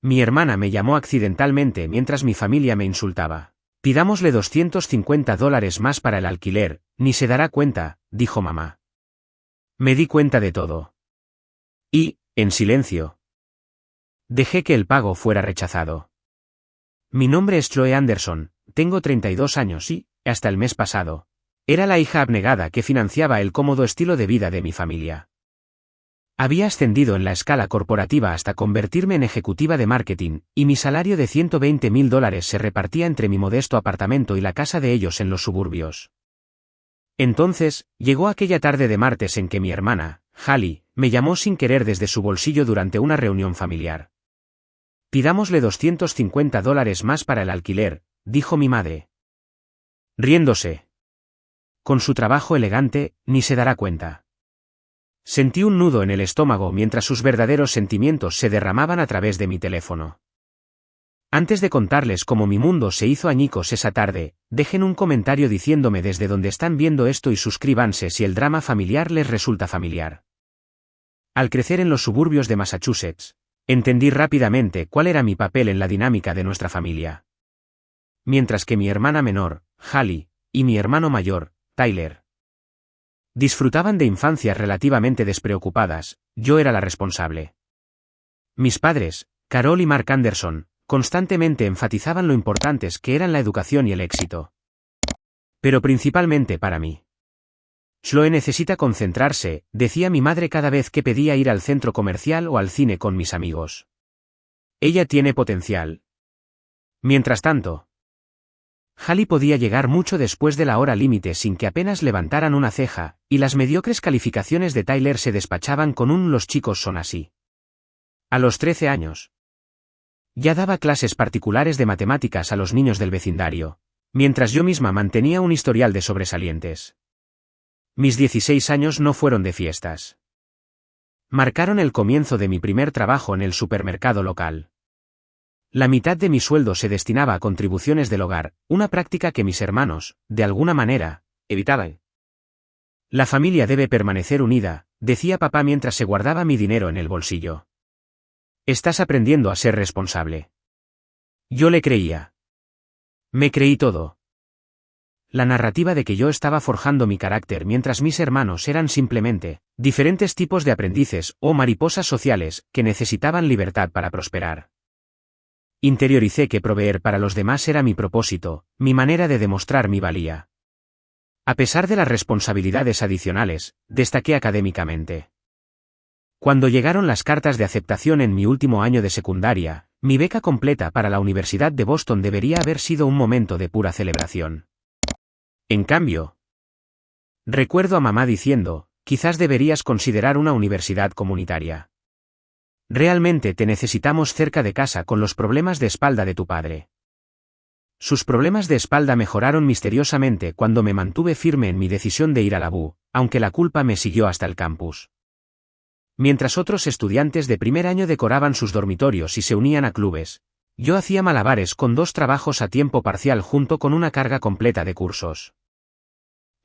Mi hermana me llamó accidentalmente mientras mi familia me insultaba. Pidámosle $250 más para el alquiler, ni se dará cuenta, dijo mamá. Me di cuenta de todo. Y, en silencio, dejé que el pago fuera rechazado. Mi nombre es Chloe Anderson, tengo 32 años y, hasta el mes pasado, era la hija abnegada que financiaba el cómodo estilo de vida de mi familia. Había ascendido en la escala corporativa hasta convertirme en ejecutiva de marketing, y mi salario de $120.000 se repartía entre mi modesto apartamento y la casa de ellos en los suburbios. Entonces, llegó aquella tarde de martes en que mi hermana, Hallie, me llamó sin querer desde su bolsillo durante una reunión familiar. Pidámosle $250 más para el alquiler, dijo mi madre. Riéndose. Con su trabajo elegante, ni se dará cuenta. Sentí un nudo en el estómago mientras sus verdaderos sentimientos se derramaban a través de mi teléfono. Antes de contarles cómo mi mundo se hizo añicos esa tarde, dejen un comentario diciéndome desde dónde están viendo esto y suscríbanse si el drama familiar les resulta familiar. Al crecer en los suburbios de Massachusetts, entendí rápidamente cuál era mi papel en la dinámica de nuestra familia. Mientras que mi hermana menor, Hallie, y mi hermano mayor, Tyler, disfrutaban de infancias relativamente despreocupadas, yo era la responsable. Mis padres, Carol y Mark Anderson, constantemente enfatizaban lo importantes que eran la educación y el éxito. Pero principalmente para mí. Chloe necesita concentrarse, decía mi madre cada vez que pedía ir al centro comercial o al cine con mis amigos. Ella tiene potencial. Mientras tanto, Hallie podía llegar mucho después de la hora límite sin que apenas levantaran una ceja, y las mediocres calificaciones de Tyler se despachaban con un "los chicos son así". A los 13 años, ya daba clases particulares de matemáticas a los niños del vecindario, mientras yo misma mantenía un historial de sobresalientes. Mis 16 años no fueron de fiestas. Marcaron el comienzo de mi primer trabajo en el supermercado local. La mitad de mi sueldo se destinaba a contribuciones del hogar, una práctica que mis hermanos, de alguna manera, evitaban. La familia debe permanecer unida, decía papá mientras se guardaba mi dinero en el bolsillo. Estás aprendiendo a ser responsable. Yo le creía. Me creí todo. La narrativa de que yo estaba forjando mi carácter mientras mis hermanos eran simplemente diferentes tipos de aprendices o mariposas sociales que necesitaban libertad para prosperar. Interioricé que proveer para los demás era mi propósito, mi manera de demostrar mi valía. A pesar de las responsabilidades adicionales, destaqué académicamente. Cuando llegaron las cartas de aceptación en mi último año de secundaria, mi beca completa para la Universidad de Boston debería haber sido un momento de pura celebración. En cambio, recuerdo a mamá diciendo, quizás deberías considerar una universidad comunitaria. Realmente te necesitamos cerca de casa con los problemas de espalda de tu padre. Sus problemas de espalda mejoraron misteriosamente cuando me mantuve firme en mi decisión de ir a la U, aunque la culpa me siguió hasta el campus. Mientras otros estudiantes de primer año decoraban sus dormitorios y se unían a clubes, yo hacía malabares con 2 trabajos a tiempo parcial junto con una carga completa de cursos.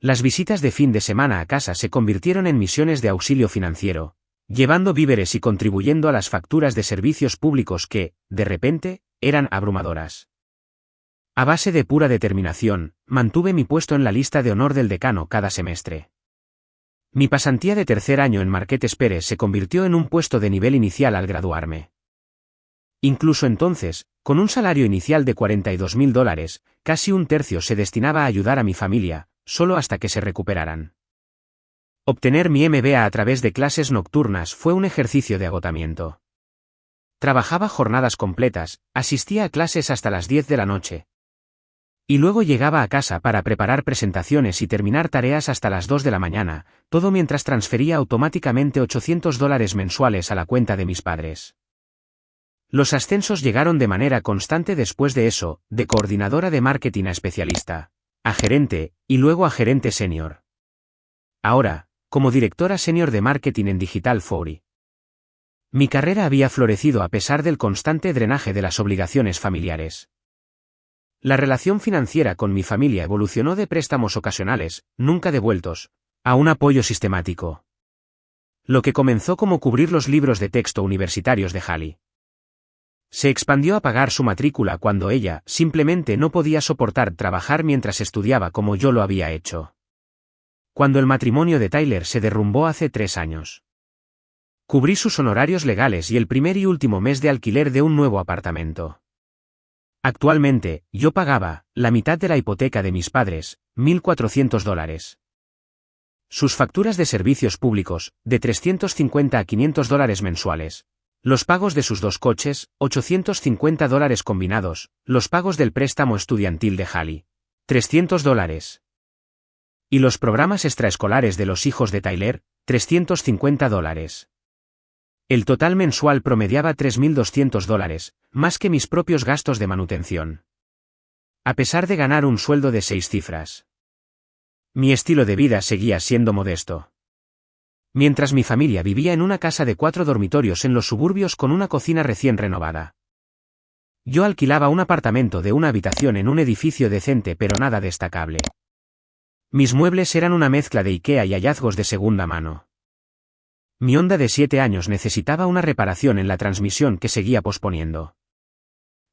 Las visitas de fin de semana a casa se convirtieron en misiones de auxilio financiero, llevando víveres y contribuyendo a las facturas de servicios públicos que, de repente, eran abrumadoras. A base de pura determinación, mantuve mi puesto en la lista de honor del decano cada semestre. Mi pasantía de tercer año en Marquette Pérez se convirtió en un puesto de nivel inicial al graduarme. Incluso entonces, con un salario inicial de $42.000, casi un tercio se destinaba a ayudar a mi familia, solo hasta que se recuperaran. Obtener mi MBA a través de clases nocturnas fue un ejercicio de agotamiento. Trabajaba jornadas completas, asistía a clases hasta las 10 de la noche. Y luego llegaba a casa para preparar presentaciones y terminar tareas hasta las 2 de la mañana, todo mientras transfería automáticamente $800 mensuales a la cuenta de mis padres. Los ascensos llegaron de manera constante después de eso, de coordinadora de marketing a especialista, a gerente, y luego a gerente senior. Ahora, como directora senior de marketing en Digital Foundry. Mi carrera había florecido a pesar del constante drenaje de las obligaciones familiares. La relación financiera con mi familia evolucionó de préstamos ocasionales, nunca devueltos, a un apoyo sistemático. Lo que comenzó como cubrir los libros de texto universitarios de Hallie. Se expandió a pagar su matrícula cuando ella simplemente no podía soportar trabajar mientras estudiaba como yo lo había hecho. Cuando el matrimonio de Tyler se derrumbó hace 3 años. Cubrí sus honorarios legales y el primer y último mes de alquiler de un nuevo apartamento. Actualmente, yo pagaba la mitad de la hipoteca de mis padres, $1,400. Sus facturas de servicios públicos, de $350 a $500 mensuales. Los pagos de sus 2 coches, $850 combinados, los pagos del préstamo estudiantil de Hallie, $300. Y los programas extraescolares de los hijos de Tyler, $350. El total mensual promediaba $3,200, más que mis propios gastos de manutención. A pesar de ganar un sueldo de 6 cifras. Mi estilo de vida seguía siendo modesto. Mientras mi familia vivía en una casa de 4 dormitorios en los suburbios con una cocina recién renovada. Yo alquilaba un apartamento de una habitación en un edificio decente pero nada destacable. Mis muebles eran una mezcla de IKEA y hallazgos de segunda mano. Mi Honda de 7 años necesitaba una reparación en la transmisión que seguía posponiendo.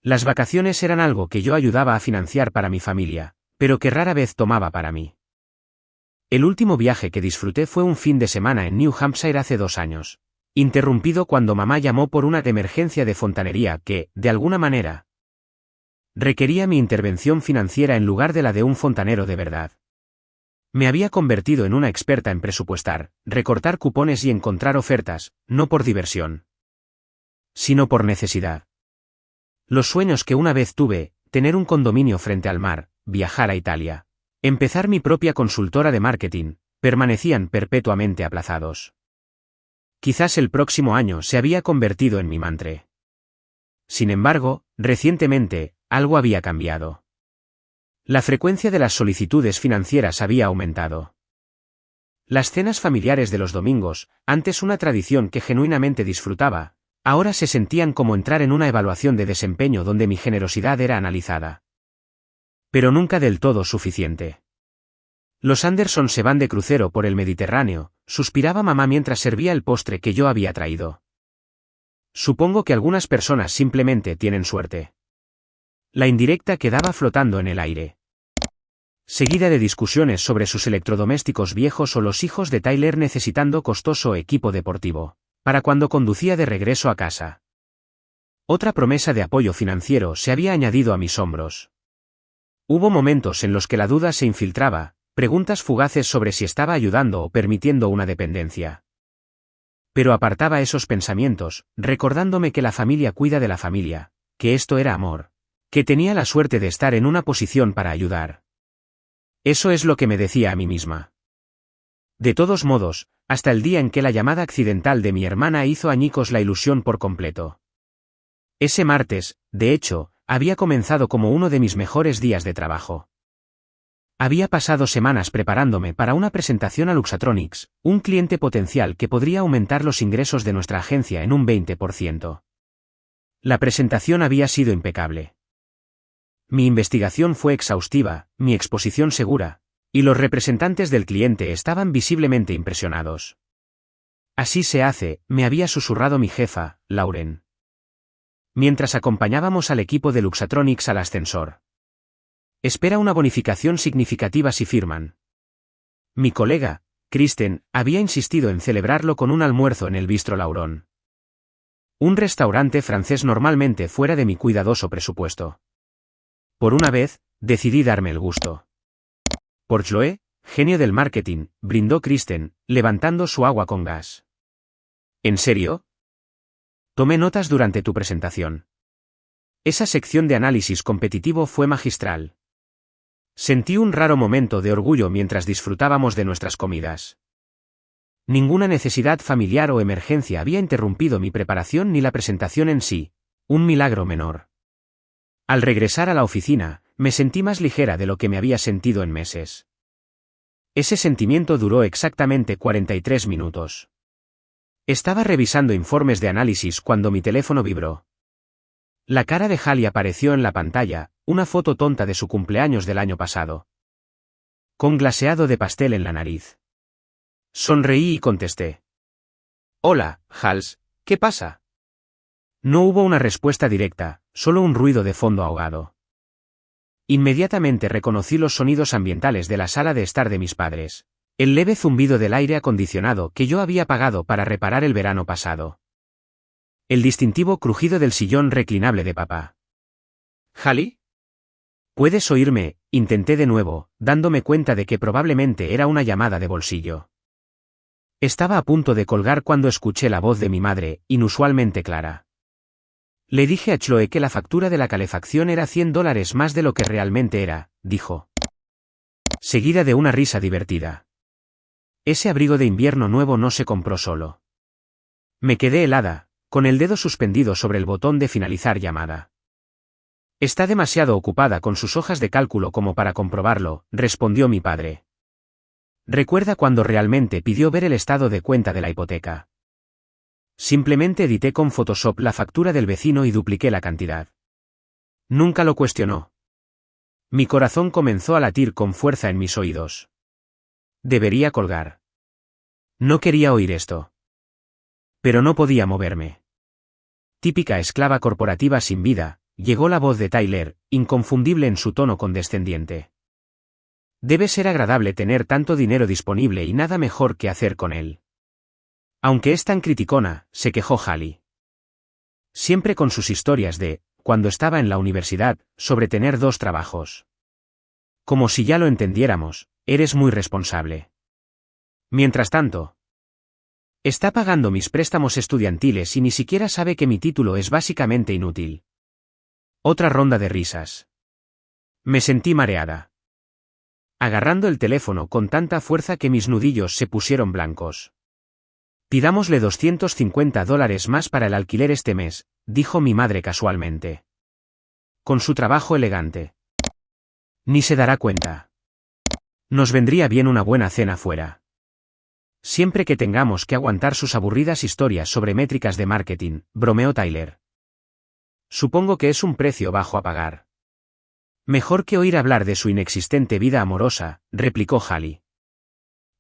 Las vacaciones eran algo que yo ayudaba a financiar para mi familia, pero que rara vez tomaba para mí. El último viaje que disfruté fue un fin de semana en New Hampshire hace 2 años, interrumpido cuando mamá llamó por una emergencia de fontanería que, de alguna manera, requería mi intervención financiera en lugar de la de un fontanero de verdad. Me había convertido en una experta en presupuestar, recortar cupones y encontrar ofertas, no por diversión, sino por necesidad. Los sueños que una vez tuve, tener un condominio frente al mar, viajar a Italia, empezar mi propia consultora de marketing, permanecían perpetuamente aplazados. Quizás el próximo año se había convertido en mi mantra. Sin embargo, recientemente, algo había cambiado. La frecuencia de las solicitudes financieras había aumentado. Las cenas familiares de los domingos, antes una tradición que genuinamente disfrutaba, ahora se sentían como entrar en una evaluación de desempeño donde mi generosidad era analizada. Pero nunca del todo suficiente. Los Anderson se van de crucero por el Mediterráneo, suspiraba mamá mientras servía el postre que yo había traído. Supongo que algunas personas simplemente tienen suerte. La indirecta quedaba flotando en el aire. Seguida de discusiones sobre sus electrodomésticos viejos o los hijos de Tyler necesitando costoso equipo deportivo, para cuando conducía de regreso a casa. Otra promesa de apoyo financiero se había añadido a mis hombros. Hubo momentos en los que la duda se infiltraba, preguntas fugaces sobre si estaba ayudando o permitiendo una dependencia. Pero apartaba esos pensamientos, recordándome que la familia cuida de la familia, que esto era amor, que tenía la suerte de estar en una posición para ayudar. Eso es lo que me decía a mí misma. De todos modos, hasta el día en que la llamada accidental de mi hermana hizo añicos la ilusión por completo. Ese martes, de hecho, había comenzado como uno de mis mejores días de trabajo. Había pasado semanas preparándome para una presentación a Luxatronics, un cliente potencial que podría aumentar los ingresos de nuestra agencia en un 20%. La presentación había sido impecable. Mi investigación fue exhaustiva, mi exposición segura, y los representantes del cliente estaban visiblemente impresionados. Así se hace, me había susurrado mi jefa, Lauren, mientras acompañábamos al equipo de Luxatronics al ascensor. Espera una bonificación significativa si firman. Mi colega, Kristen, había insistido en celebrarlo con un almuerzo en el Bistro Lauron. Un restaurante francés normalmente fuera de mi cuidadoso presupuesto. Por una vez, decidí darme el gusto. Por Chloé, genio del marketing, brindó Kristen, levantando su agua con gas. ¿En serio? Tomé notas durante tu presentación. Esa sección de análisis competitivo fue magistral. Sentí un raro momento de orgullo mientras disfrutábamos de nuestras comidas. Ninguna necesidad familiar o emergencia había interrumpido mi preparación ni la presentación en sí, un milagro menor. Al regresar a la oficina, me sentí más ligera de lo que me había sentido en meses. Ese sentimiento duró exactamente 43 minutos. Estaba revisando informes de análisis cuando mi teléfono vibró. La cara de Hallie apareció en la pantalla, una foto tonta de su cumpleaños del año pasado. Con glaseado de pastel en la nariz. Sonreí y contesté. Hola, Hals, ¿qué pasa? No hubo una respuesta directa, solo un ruido de fondo ahogado. Inmediatamente reconocí los sonidos ambientales de la sala de estar de mis padres. El leve zumbido del aire acondicionado que yo había pagado para reparar el verano pasado. El distintivo crujido del sillón reclinable de papá. ¿Hallie? ¿Puedes oírme? Intenté de nuevo, dándome cuenta de que probablemente era una llamada de bolsillo. Estaba a punto de colgar cuando escuché la voz de mi madre, inusualmente clara. Le dije a Chloe que la factura de la calefacción era $100 más de lo que realmente era, dijo. Seguida de una risa divertida. Ese abrigo de invierno nuevo no se compró solo. Me quedé helada, con el dedo suspendido sobre el botón de finalizar llamada. Está demasiado ocupada con sus hojas de cálculo como para comprobarlo, respondió mi padre. ¿Recuerda cuando realmente pidió ver el estado de cuenta de la hipoteca? Simplemente edité con Photoshop la factura del vecino y dupliqué la cantidad. Nunca lo cuestionó. Mi corazón comenzó a latir con fuerza en mis oídos. Debería colgar. No quería oír esto. Pero no podía moverme. Típica esclava corporativa sin vida, llegó la voz de Tyler, inconfundible en su tono condescendiente. Debe ser agradable tener tanto dinero disponible y nada mejor que hacer con él. Aunque es tan criticona, se quejó Hallie. Siempre con sus historias de, cuando estaba en la universidad, sobre tener 2 trabajos. Como si ya lo entendiéramos, eres muy responsable. Mientras tanto, está pagando mis préstamos estudiantiles y ni siquiera sabe que mi título es básicamente inútil. Otra ronda de risas. Me sentí mareada. Agarrando el teléfono con tanta fuerza que mis nudillos se pusieron blancos. Pidámosle $250 más para el alquiler este mes, dijo mi madre casualmente. Con su trabajo elegante. Ni se dará cuenta. Nos vendría bien una buena cena fuera. Siempre que tengamos que aguantar sus aburridas historias sobre métricas de marketing, bromeó Tyler. Supongo que es un precio bajo a pagar. Mejor que oír hablar de su inexistente vida amorosa, replicó Hallie.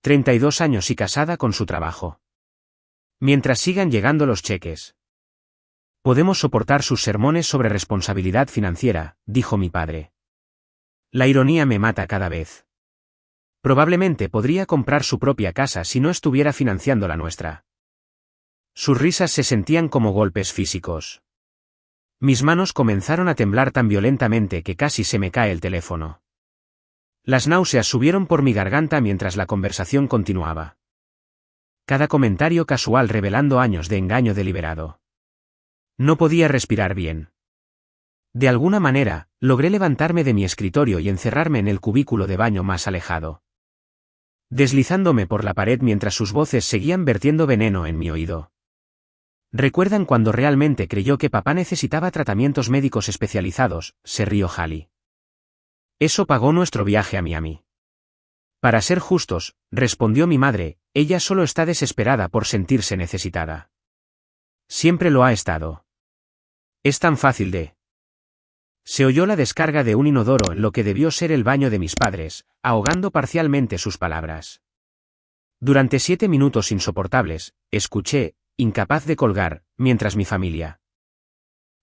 32 años y casada con su trabajo. Mientras sigan llegando los cheques. Podemos soportar sus sermones sobre responsabilidad financiera, dijo mi padre. La ironía me mata cada vez. Probablemente podría comprar su propia casa si no estuviera financiando la nuestra. Sus risas se sentían como golpes físicos. Mis manos comenzaron a temblar tan violentamente que casi se me cae el teléfono. Las náuseas subieron por mi garganta mientras la conversación continuaba. Cada comentario casual revelando años de engaño deliberado. No podía respirar bien. De alguna manera, logré levantarme de mi escritorio y encerrarme en el cubículo de baño más alejado. Deslizándome por la pared mientras sus voces seguían vertiendo veneno en mi oído. ¿Recuerdan cuando realmente creyó que papá necesitaba tratamientos médicos especializados?, se rió Hallie. Eso pagó nuestro viaje a Miami. Para ser justos, respondió mi madre, ella solo está desesperada por sentirse necesitada. Siempre lo ha estado. Es tan fácil de... Se oyó la descarga de un inodoro en lo que debió ser el baño de mis padres, ahogando parcialmente sus palabras. Durante 7 minutos insoportables, escuché, incapaz de colgar, mientras mi familia.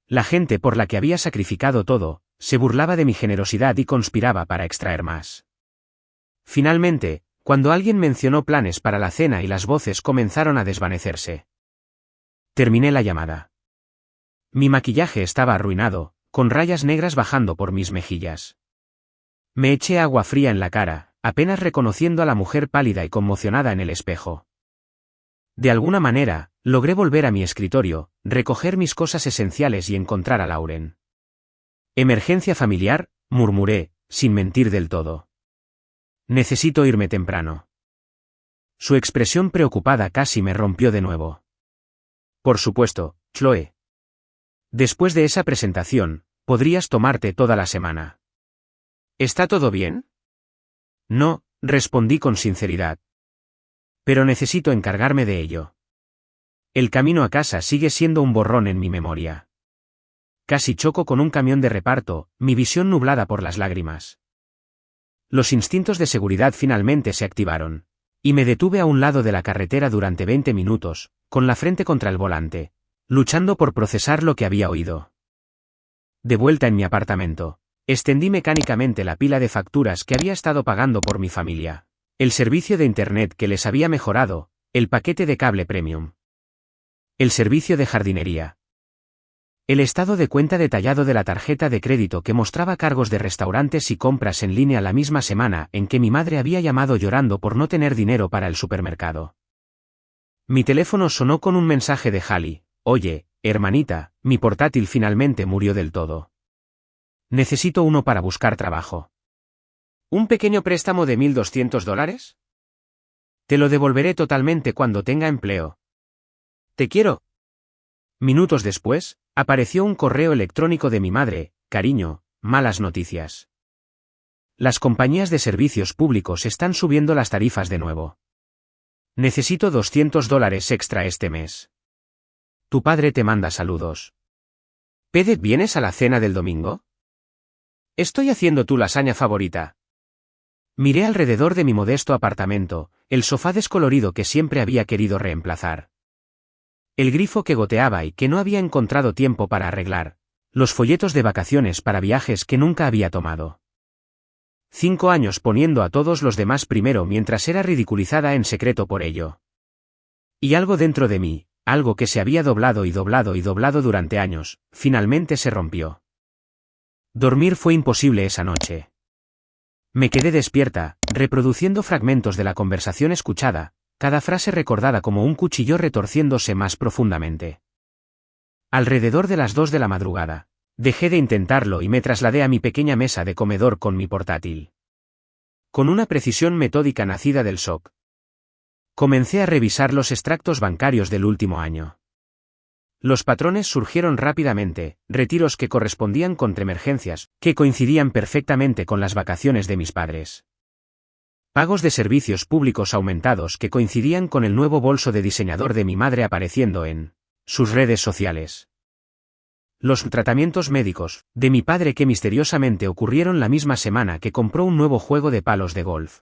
La gente por la que había sacrificado todo, se burlaba de mi generosidad y conspiraba para extraer más. Finalmente, cuando alguien mencionó planes para la cena y las voces comenzaron a desvanecerse. Terminé la llamada. Mi maquillaje estaba arruinado, con rayas negras bajando por mis mejillas. Me eché agua fría en la cara, apenas reconociendo a la mujer pálida y conmocionada en el espejo. De alguna manera, logré volver a mi escritorio, recoger mis cosas esenciales y encontrar a Lauren. Emergencia familiar, murmuré, sin mentir del todo. Necesito irme temprano. Su expresión preocupada casi me rompió de nuevo. Por supuesto, Chloe. Después de esa presentación, podrías tomarte toda la semana. ¿Está todo bien? No, respondí con sinceridad. Pero necesito encargarme de ello. El camino a casa sigue siendo un borrón en mi memoria. Casi choco con un camión de reparto, mi visión nublada por las lágrimas. Los instintos de seguridad finalmente se activaron, y me detuve a un lado de la carretera durante 20 minutos, con la frente contra el volante, luchando por procesar lo que había oído. De vuelta en mi apartamento, extendí mecánicamente la pila de facturas que había estado pagando por mi familia, el servicio de internet que les había mejorado, el paquete de cable premium, el servicio de jardinería, el estado de cuenta detallado de la tarjeta de crédito que mostraba cargos de restaurantes y compras en línea la misma semana en que mi madre había llamado llorando por no tener dinero para el supermercado. Mi teléfono sonó con un mensaje de Hallie: «Oye, hermanita, mi portátil finalmente murió del todo. Necesito uno para buscar trabajo». ¿Un pequeño préstamo de $1.200? Te lo devolveré totalmente cuando tenga empleo. Te quiero. Minutos después, apareció un correo electrónico de mi madre: «Cariño, malas noticias. Las compañías de servicios públicos están subiendo las tarifas de nuevo. Necesito $200 extra este mes. Tu padre te manda saludos. Pede, ¿vienes a la cena del domingo? Estoy haciendo tu lasaña favorita». Miré alrededor de mi modesto apartamento, el sofá descolorido que siempre había querido reemplazar, el grifo que goteaba y que no había encontrado tiempo para arreglar, los folletos de vacaciones para viajes que nunca había tomado. 5 años poniendo a todos los demás primero mientras era ridiculizada en secreto por ello. Y algo dentro de mí, algo que se había doblado y doblado y doblado durante años, finalmente se rompió. Dormir fue imposible esa noche. Me quedé despierta, reproduciendo fragmentos de la conversación escuchada, cada frase recordada como un cuchillo retorciéndose más profundamente. Alrededor de las 2 de la madrugada, dejé de intentarlo y me trasladé a mi pequeña mesa de comedor con mi portátil. Con una precisión metódica nacida del shock, comencé a revisar los extractos bancarios del último año. Los patrones surgieron rápidamente, retiros que correspondían con emergencias, que coincidían perfectamente con las vacaciones de mis padres. Pagos de servicios públicos aumentados que coincidían con el nuevo bolso de diseñador de mi madre apareciendo en sus redes sociales. Los tratamientos médicos de mi padre que misteriosamente ocurrieron la misma semana que compró un nuevo juego de palos de golf.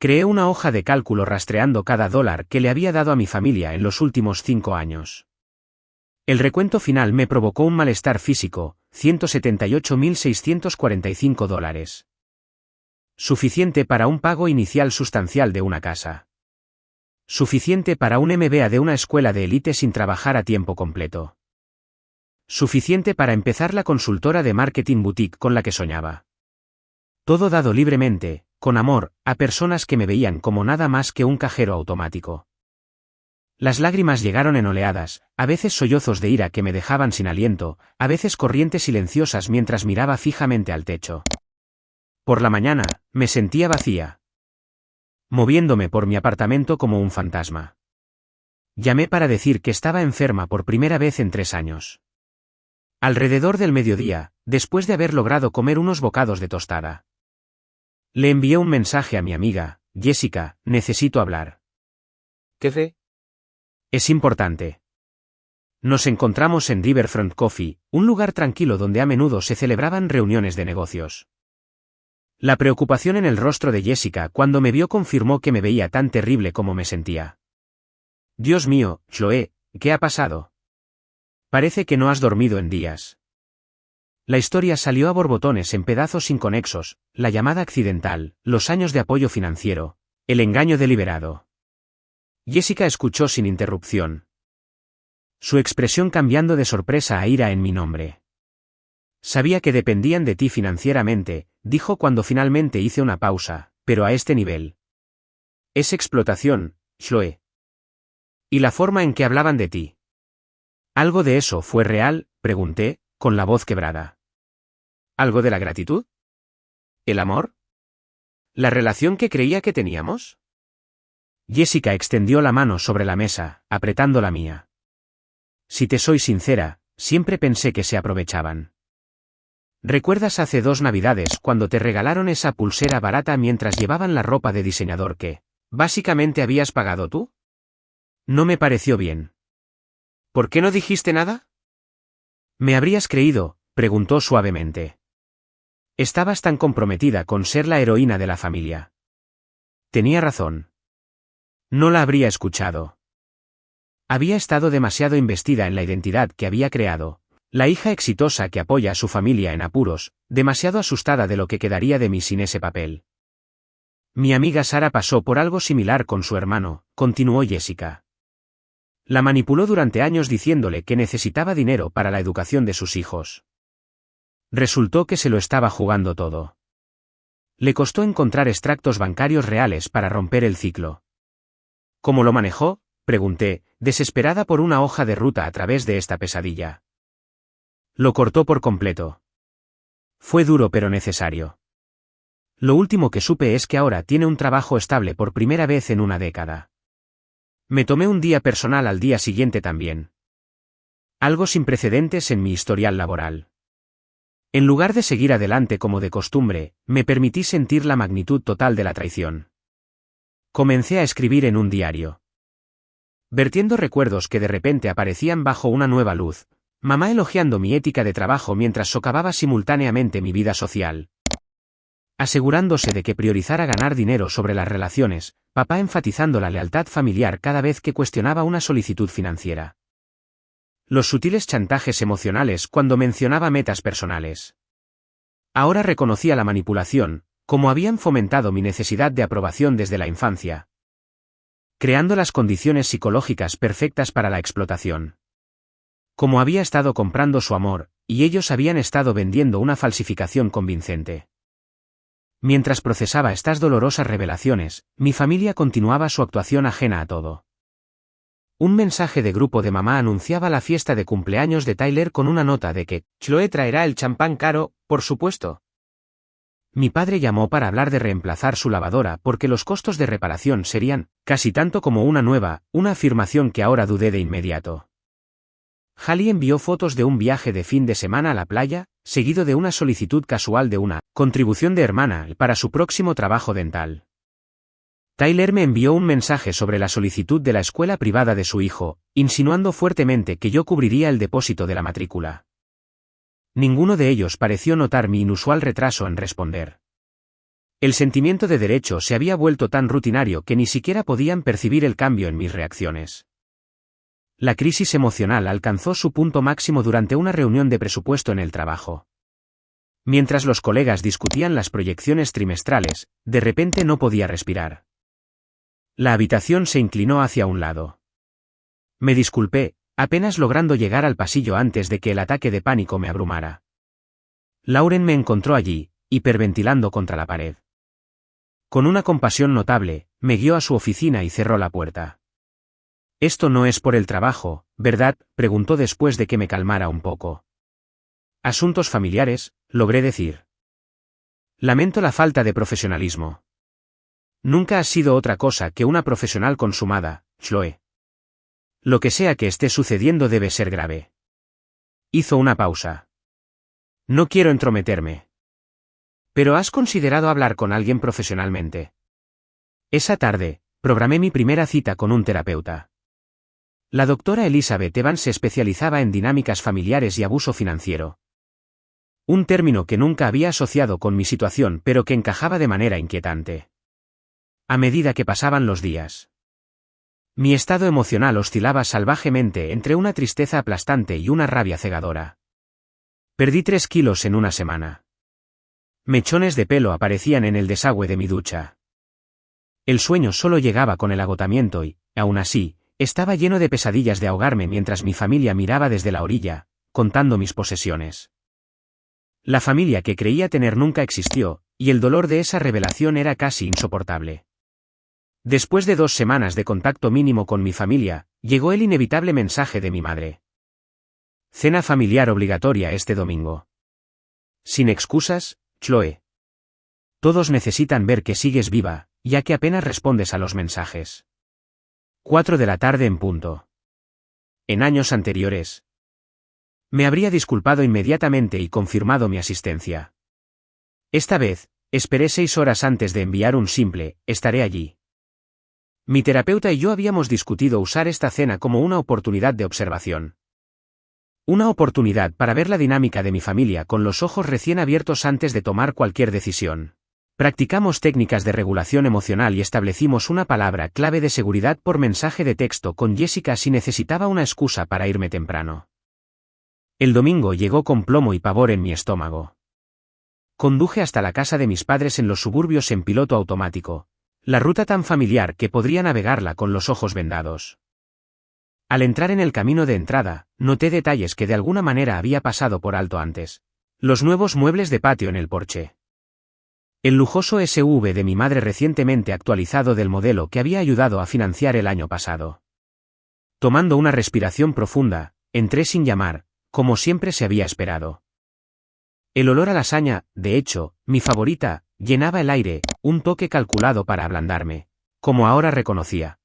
Creé una hoja de cálculo rastreando cada dólar que le había dado a mi familia en los últimos 5 años. El recuento final me provocó un malestar físico: $178.645. Suficiente para un pago inicial sustancial de una casa. Suficiente para un MBA de una escuela de élite sin trabajar a tiempo completo. Suficiente para empezar la consultora de marketing boutique con la que soñaba. Todo dado libremente, con amor, a personas que me veían como nada más que un cajero automático. Las lágrimas llegaron en oleadas, a veces sollozos de ira que me dejaban sin aliento, a veces corrientes silenciosas mientras miraba fijamente al techo. Por la mañana, me sentía vacía, moviéndome por mi apartamento como un fantasma. Llamé para decir que estaba enferma por primera vez en 3 años. Alrededor del mediodía, después de haber logrado comer unos bocados de tostada, le envié un mensaje a mi amiga: «Jessica, necesito hablar». ¿Qué fe? Es importante. Nos encontramos en Riverfront Coffee, un lugar tranquilo donde a menudo se celebraban reuniones de negocios. La preocupación en el rostro de Jessica cuando me vio confirmó que me veía tan terrible como me sentía. «Dios mío, Chloe, ¿qué ha pasado? Parece que no has dormido en días». La historia salió a borbotones en pedazos inconexos: la llamada accidental, los años de apoyo financiero, el engaño deliberado. Jessica escuchó sin interrupción, su expresión cambiando de sorpresa a ira en mi nombre. «Sabía que dependían de ti financieramente», dijo cuando finalmente hice una pausa, «pero a este nivel. Es explotación, Chloe». «¿Y la forma en que hablaban de ti? ¿Algo de eso fue real?», pregunté, con la voz quebrada. «¿Algo de la gratitud? ¿El amor? ¿La relación que creía que teníamos?». Jessica extendió la mano sobre la mesa, apretando la mía. «Si te soy sincera, siempre pensé que se aprovechaban. ¿Recuerdas hace 2 Navidades cuando te regalaron esa pulsera barata mientras llevaban la ropa de diseñador que, básicamente, habías pagado tú? No me pareció bien». «¿Por qué no dijiste nada?». «¿Me habrías creído?», preguntó suavemente. «Estabas tan comprometida con ser la heroína de la familia». Tenía razón. No la habría escuchado. Había estado demasiado investida en la identidad que había creado, la hija exitosa que apoya a su familia en apuros, demasiado asustada de lo que quedaría de mí sin ese papel. Mi amiga Sara pasó por algo similar con su hermano, continuó Jessica. La manipuló durante años diciéndole que necesitaba dinero para la educación de sus hijos. Resultó que se lo estaba jugando todo. Le costó encontrar extractos bancarios reales para romper el ciclo. ¿Cómo lo manejó?, pregunté, desesperada por una hoja de ruta a través de esta pesadilla. Lo cortó por completo. Fue duro pero necesario. Lo último que supe es que ahora tiene un trabajo estable por primera vez en una década. Me tomé un día personal al día siguiente también. Algo sin precedentes en mi historial laboral. En lugar de seguir adelante como de costumbre, me permití sentir la magnitud total de la traición. Comencé a escribir en un diario. Vertiendo recuerdos que de repente aparecían bajo una nueva luz, mamá elogiando mi ética de trabajo mientras socavaba simultáneamente mi vida social. Asegurándose de que priorizara ganar dinero sobre las relaciones, papá enfatizando la lealtad familiar cada vez que cuestionaba una solicitud financiera. Los sutiles chantajes emocionales cuando mencionaba metas personales. Ahora reconocía la manipulación, como habían fomentado mi necesidad de aprobación desde la infancia, creando las condiciones psicológicas perfectas para la explotación. Como había estado comprando su amor, y ellos habían estado vendiendo una falsificación convincente. Mientras procesaba estas dolorosas revelaciones, mi familia continuaba su actuación ajena a todo. Un mensaje de grupo de mamá anunciaba la fiesta de cumpleaños de Tyler con una nota de que Chloe traerá el champán caro, por supuesto. Mi padre llamó para hablar de reemplazar su lavadora porque los costos de reparación serían casi tanto como una nueva, una afirmación que ahora dudé de inmediato. Hallie envió fotos de un viaje de fin de semana a la playa, seguido de una solicitud casual de una contribución de hermana para su próximo trabajo dental. Tyler me envió un mensaje sobre la solicitud de la escuela privada de su hijo, insinuando fuertemente que yo cubriría el depósito de la matrícula. Ninguno de ellos pareció notar mi inusual retraso en responder. El sentimiento de derecho se había vuelto tan rutinario que ni siquiera podían percibir el cambio en mis reacciones. La crisis emocional alcanzó su punto máximo durante una reunión de presupuesto en el trabajo. Mientras los colegas discutían las proyecciones trimestrales, de repente no podía respirar. La habitación se inclinó hacia un lado. Me disculpé, apenas logrando llegar al pasillo antes de que el ataque de pánico me abrumara. Lauren me encontró allí, hiperventilando contra la pared. Con una compasión notable, me guió a su oficina y cerró la puerta. «Esto no es por el trabajo, ¿verdad?», preguntó después de que me calmara un poco. «Asuntos familiares», logré decir. «Lamento la falta de profesionalismo. Nunca has sido otra cosa que una profesional consumada, Chloe. Lo que sea que esté sucediendo debe ser grave». Hizo una pausa. «No quiero entrometerme. ¿Pero has considerado hablar con alguien profesionalmente?» Esa tarde, programé mi primera cita con un terapeuta. La doctora Elizabeth Evans se especializaba en dinámicas familiares y abuso financiero. Un término que nunca había asociado con mi situación pero que encajaba de manera inquietante. A medida que pasaban los días, mi estado emocional oscilaba salvajemente entre una tristeza aplastante y una rabia cegadora. Perdí 3 kilos en una semana. Mechones de pelo aparecían en el desagüe de mi ducha. El sueño solo llegaba con el agotamiento y, aún así, estaba lleno de pesadillas de ahogarme mientras mi familia miraba desde la orilla, contando mis posesiones. La familia que creía tener nunca existió, y el dolor de esa revelación era casi insoportable. Después de 2 semanas de contacto mínimo con mi familia, llegó el inevitable mensaje de mi madre. Cena familiar obligatoria este domingo. Sin excusas, Chloe. Todos necesitan ver que sigues viva, ya que apenas respondes a los mensajes. 4 de la tarde en punto. En años anteriores, me habría disculpado inmediatamente y confirmado mi asistencia. Esta vez, esperé 6 horas antes de enviar un simple, estaré allí. Mi terapeuta y yo habíamos discutido usar esta cena como una oportunidad de observación. Una oportunidad para ver la dinámica de mi familia con los ojos recién abiertos antes de tomar cualquier decisión. Practicamos técnicas de regulación emocional y establecimos una palabra clave de seguridad por mensaje de texto con Jessica si necesitaba una excusa para irme temprano. El domingo llegó con plomo y pavor en mi estómago. Conduje hasta la casa de mis padres en los suburbios en piloto automático, la ruta tan familiar que podría navegarla con los ojos vendados. Al entrar en el camino de entrada, noté detalles que de alguna manera había pasado por alto antes. Los nuevos muebles de patio en el porche. El lujoso SUV de mi madre recientemente actualizado del modelo que había ayudado a financiar el año pasado. Tomando una respiración profunda, entré sin llamar, como siempre se había esperado. El olor a lasaña, de hecho, mi favorita, llenaba el aire, un toque calculado para ablandarme, como ahora reconocía.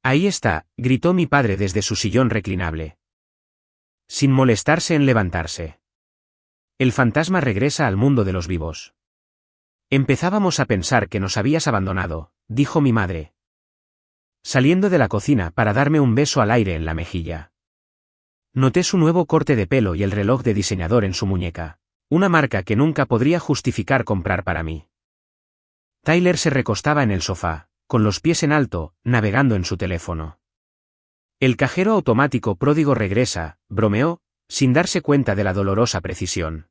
Ahí está, gritó mi padre desde su sillón reclinable. Sin molestarse en levantarse. El fantasma regresa al mundo de los vivos. Empezábamos a pensar que nos habías abandonado, dijo mi madre. Saliendo de la cocina para darme un beso al aire en la mejilla. Noté su nuevo corte de pelo y el reloj de diseñador en su muñeca, una marca que nunca podría justificar comprar para mí. Tyler se recostaba en el sofá, con los pies en alto, navegando en su teléfono. El cajero automático pródigo regresa, bromeó, sin darse cuenta de la dolorosa precisión.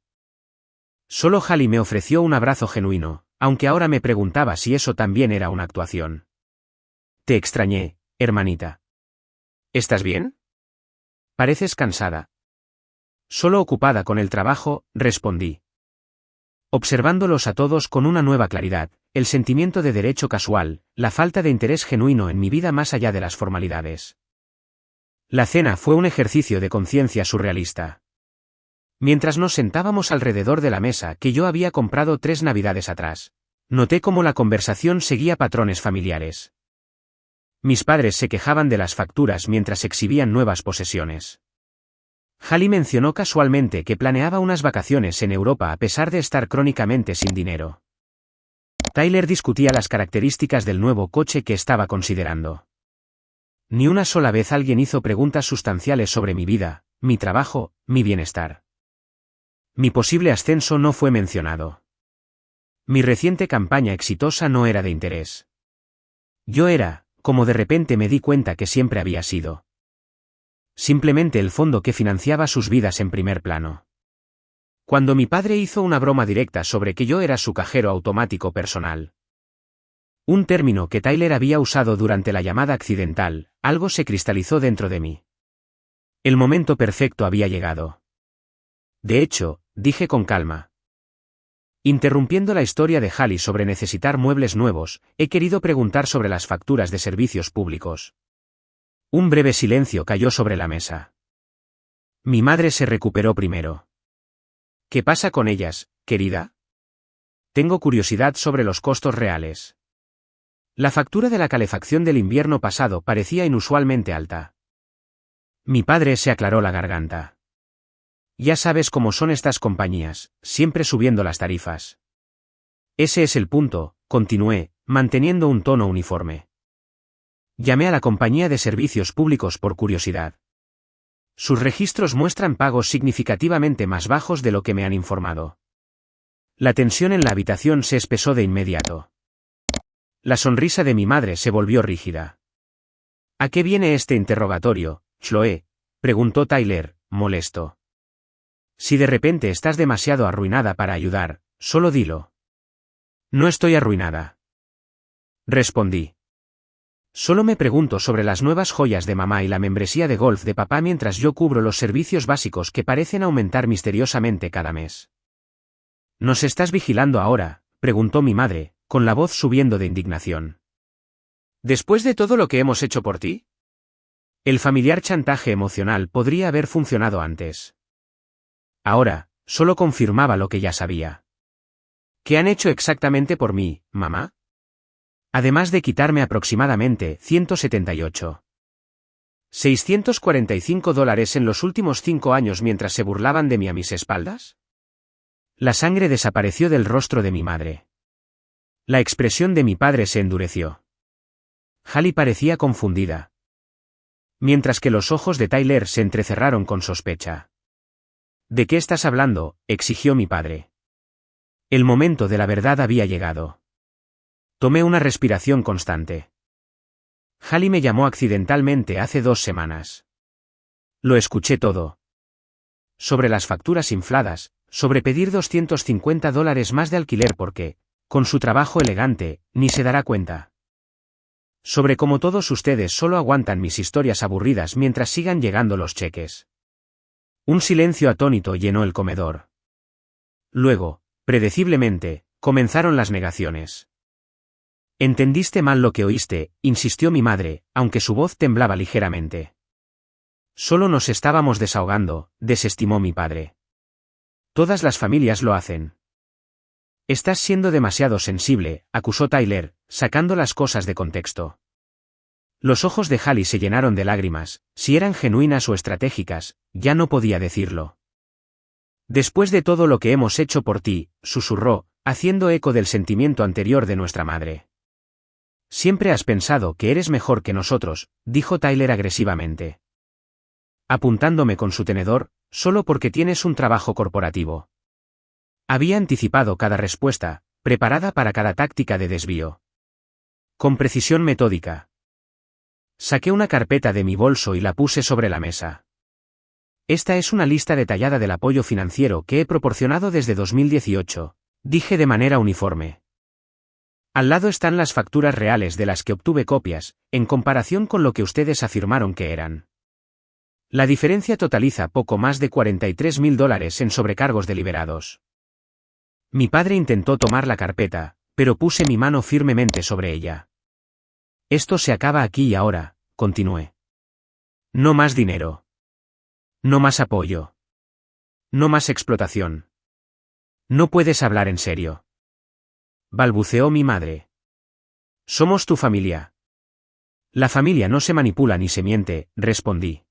Solo Hallie me ofreció un abrazo genuino, aunque ahora me preguntaba si eso también era una actuación. Te extrañé, hermanita. ¿Estás bien? Pareces cansada. Solo ocupada con el trabajo, respondí. Observándolos a todos con una nueva claridad, el sentimiento de derecho casual, la falta de interés genuino en mi vida más allá de las formalidades. La cena fue un ejercicio de conciencia surrealista. Mientras nos sentábamos alrededor de la mesa que yo había comprado 3 navidades atrás, noté cómo la conversación seguía patrones familiares. Mis padres se quejaban de las facturas mientras exhibían nuevas posesiones. Hallie mencionó casualmente que planeaba unas vacaciones en Europa a pesar de estar crónicamente sin dinero. Tyler discutía las características del nuevo coche que estaba considerando. Ni una sola vez alguien hizo preguntas sustanciales sobre mi vida, mi trabajo, mi bienestar. Mi posible ascenso no fue mencionado. Mi reciente campaña exitosa no era de interés. Yo era, como de repente me di cuenta que siempre había sido. Simplemente el fondo que financiaba sus vidas en primer plano. Cuando mi padre hizo una broma directa sobre que yo era su cajero automático personal. Un término que Tyler había usado durante la llamada accidental, algo se cristalizó dentro de mí. El momento perfecto había llegado. De hecho, dije con calma. Interrumpiendo la historia de Hallie sobre necesitar muebles nuevos, he querido preguntar sobre las facturas de servicios públicos. Un breve silencio cayó sobre la mesa. Mi madre se recuperó primero. ¿Qué pasa con ellas, querida? Tengo curiosidad sobre los costos reales. La factura de la calefacción del invierno pasado parecía inusualmente alta. Mi padre se aclaró la garganta. Ya sabes cómo son estas compañías, siempre subiendo las tarifas. Ese es el punto, continué, manteniendo un tono uniforme. Llamé a la compañía de servicios públicos por curiosidad. Sus registros muestran pagos significativamente más bajos de lo que me han informado. La tensión en la habitación se espesó de inmediato. La sonrisa de mi madre se volvió rígida. ¿A qué viene este interrogatorio, Chloe?, preguntó Tyler, molesto. Si de repente estás demasiado arruinada para ayudar, solo dilo. No estoy arruinada. Respondí. Solo me pregunto sobre las nuevas joyas de mamá y la membresía de golf de papá mientras yo cubro los servicios básicos que parecen aumentar misteriosamente cada mes. ¿Nos estás vigilando ahora?, preguntó mi madre, con la voz subiendo de indignación. ¿Después de todo lo que hemos hecho por ti? El familiar chantaje emocional podría haber funcionado antes. Ahora, solo confirmaba lo que ya sabía. ¿Qué han hecho exactamente por mí, mamá? Además de quitarme aproximadamente $645 en los últimos 5 años mientras se burlaban de mí a mis espaldas. La sangre desapareció del rostro de mi madre. La expresión de mi padre se endureció. Hallie parecía confundida. Mientras que los ojos de Tyler se entrecerraron con sospecha. ¿De qué estás hablando?, exigió mi padre. El momento de la verdad había llegado. Tomé una respiración constante. Hallie me llamó accidentalmente hace 2 semanas. Lo escuché todo. Sobre las facturas infladas, sobre pedir $250 más de alquiler porque, con su trabajo elegante, ni se dará cuenta. Sobre cómo todos ustedes solo aguantan mis historias aburridas mientras sigan llegando los cheques. Un silencio atónito llenó el comedor. Luego, predeciblemente, comenzaron las negaciones. Entendiste mal lo que oíste, insistió mi madre, aunque su voz temblaba ligeramente. Solo nos estábamos desahogando, desestimó mi padre. Todas las familias lo hacen. Estás siendo demasiado sensible, acusó Tyler, sacando las cosas de contexto. Los ojos de Hallie se llenaron de lágrimas, si eran genuinas o estratégicas, ya no podía decirlo. Después de todo lo que hemos hecho por ti, susurró, haciendo eco del sentimiento anterior de nuestra madre. Siempre has pensado que eres mejor que nosotros, dijo Tyler agresivamente. Apuntándome con su tenedor, solo porque tienes un trabajo corporativo. Había anticipado cada respuesta, preparada para cada táctica de desvío. Con precisión metódica. Saqué una carpeta de mi bolso y la puse sobre la mesa. Esta es una lista detallada del apoyo financiero que he proporcionado desde 2018, dije de manera uniforme. Al lado están las facturas reales de las que obtuve copias, en comparación con lo que ustedes afirmaron que eran. La diferencia totaliza poco más de $43.000 en sobrecargos deliberados. Mi padre intentó tomar la carpeta, pero puse mi mano firmemente sobre ella. Esto se acaba aquí y ahora, continué. No más dinero. No más apoyo. No más explotación. No puedes hablar en serio. Balbuceó mi madre. Somos tu familia. La familia no se manipula ni se miente, respondí.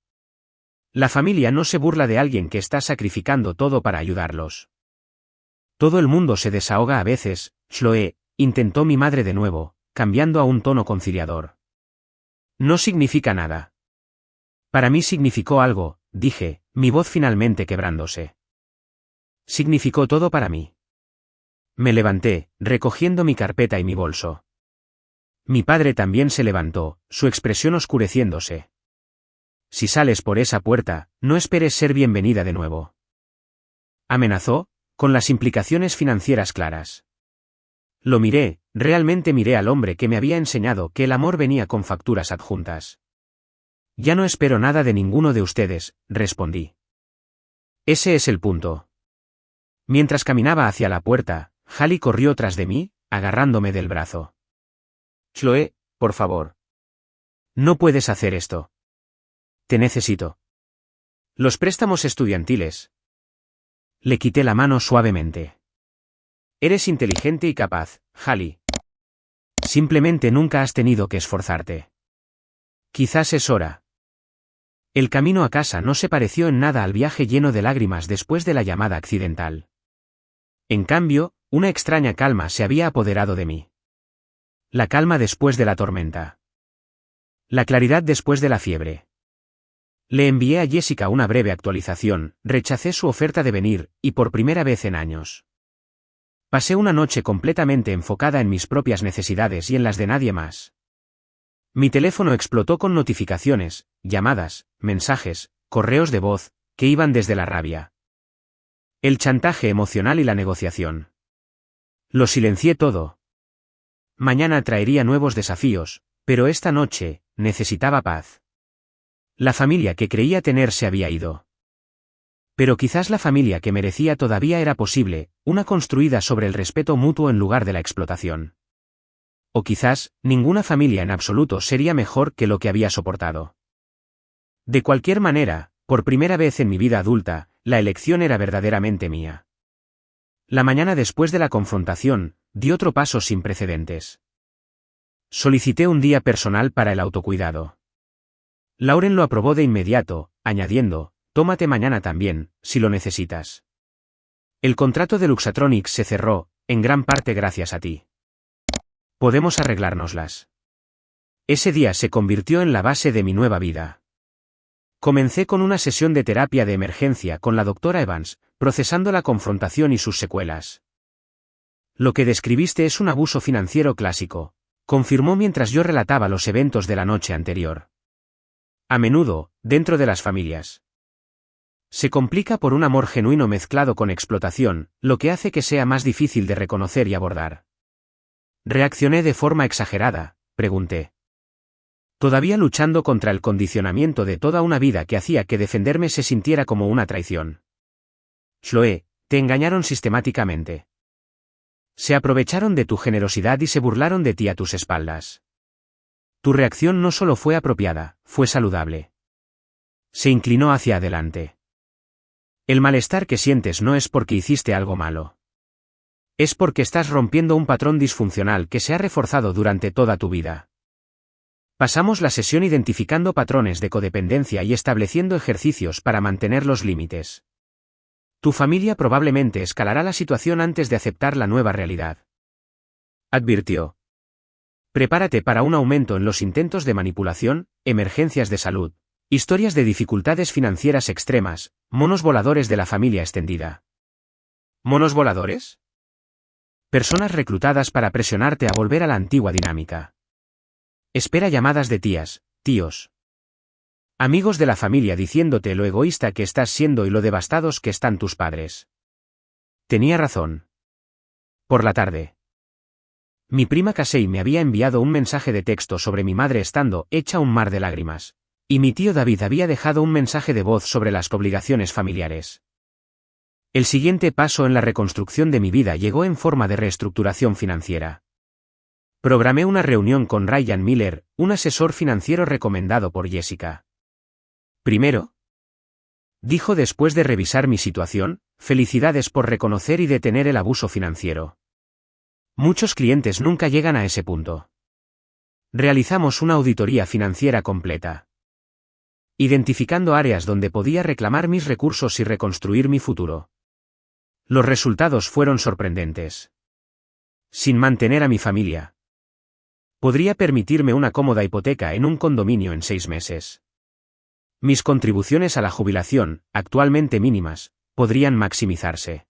La familia no se burla de alguien que está sacrificando todo para ayudarlos. Todo el mundo se desahoga a veces, Chloe, intentó mi madre de nuevo, cambiando a un tono conciliador. No significa nada. Para mí significó algo, dije, mi voz finalmente quebrándose. Significó todo para mí. Me levanté, recogiendo mi carpeta y mi bolso. Mi padre también se levantó, su expresión oscureciéndose. Si sales por esa puerta, no esperes ser bienvenida de nuevo. Amenazó, con las implicaciones financieras claras. Lo miré, realmente miré al hombre que me había enseñado que el amor venía con facturas adjuntas. Ya no espero nada de ninguno de ustedes, respondí. Ese es el punto. Mientras caminaba hacia la puerta, Hallie corrió tras de mí, agarrándome del brazo. Chloe, por favor. No puedes hacer esto. Te necesito. Los préstamos estudiantiles. Le quité la mano suavemente. Eres inteligente y capaz, Hallie. Simplemente nunca has tenido que esforzarte. Quizás es hora. El camino a casa no se pareció en nada al viaje lleno de lágrimas después de la llamada accidental. En cambio, una extraña calma se había apoderado de mí. La calma después de la tormenta. La claridad después de la fiebre. Le envié a Jessica una breve actualización, rechacé su oferta de venir, y por primera vez en años. Pasé una noche completamente enfocada en mis propias necesidades y en las de nadie más. Mi teléfono explotó con notificaciones, llamadas, mensajes, correos de voz, que iban desde la rabia. El chantaje emocional y la negociación. Lo silencié todo. Mañana traería nuevos desafíos, pero esta noche, necesitaba paz. La familia que creía tener se había ido. Pero quizás la familia que merecía todavía era posible, una construida sobre el respeto mutuo en lugar de la explotación. O quizás, ninguna familia en absoluto sería mejor que lo que había soportado. De cualquier manera, por primera vez en mi vida adulta, la elección era verdaderamente mía. La mañana después de la confrontación, di otro paso sin precedentes. Solicité un día personal para el autocuidado. Lauren lo aprobó de inmediato, añadiendo, tómate mañana también, si lo necesitas. El contrato de Luxatronics se cerró, en gran parte gracias a ti. Podemos arreglárnoslas. Ese día se convirtió en la base de mi nueva vida. Comencé con una sesión de terapia de emergencia con la doctora Evans, procesando la confrontación y sus secuelas. Lo que describiste es un abuso financiero clásico, confirmó mientras yo relataba los eventos de la noche anterior. A menudo, dentro de las familias. Se complica por un amor genuino mezclado con explotación, lo que hace que sea más difícil de reconocer y abordar. ¿Reaccioné de forma exagerada?, pregunté. Todavía luchando contra el condicionamiento de toda una vida que hacía que defenderme se sintiera como una traición. Chloe, te engañaron sistemáticamente. Se aprovecharon de tu generosidad y se burlaron de ti a tus espaldas. Tu reacción no solo fue apropiada, fue saludable. Se inclinó hacia adelante. El malestar que sientes no es porque hiciste algo malo. Es porque estás rompiendo un patrón disfuncional que se ha reforzado durante toda tu vida. Pasamos la sesión identificando patrones de codependencia y estableciendo ejercicios para mantener los límites. Tu familia probablemente escalará la situación antes de aceptar la nueva realidad. Advirtió. Prepárate para un aumento en los intentos de manipulación, emergencias de salud, historias de dificultades financieras extremas, monos voladores de la familia extendida. ¿Monos voladores? Personas reclutadas para presionarte a volver a la antigua dinámica. Espera llamadas de tías, tíos. Amigos de la familia diciéndote lo egoísta que estás siendo y lo devastados que están tus padres. Tenía razón. Por la tarde. Mi prima Casey me había enviado un mensaje de texto sobre mi madre estando hecha un mar de lágrimas, y mi tío David había dejado un mensaje de voz sobre las obligaciones familiares. El siguiente paso en la reconstrucción de mi vida llegó en forma de reestructuración financiera. Programé una reunión con Ryan Miller, un asesor financiero recomendado por Jessica. Primero, dijo después de revisar mi situación, felicidades por reconocer y detener el abuso financiero. Muchos clientes nunca llegan a ese punto. Realizamos una auditoría financiera completa, identificando áreas donde podía reclamar mis recursos y reconstruir mi futuro. Los resultados fueron sorprendentes. Sin mantener a mi familia, podría permitirme una cómoda hipoteca en un condominio en 6 meses. Mis contribuciones a la jubilación, actualmente mínimas, podrían maximizarse.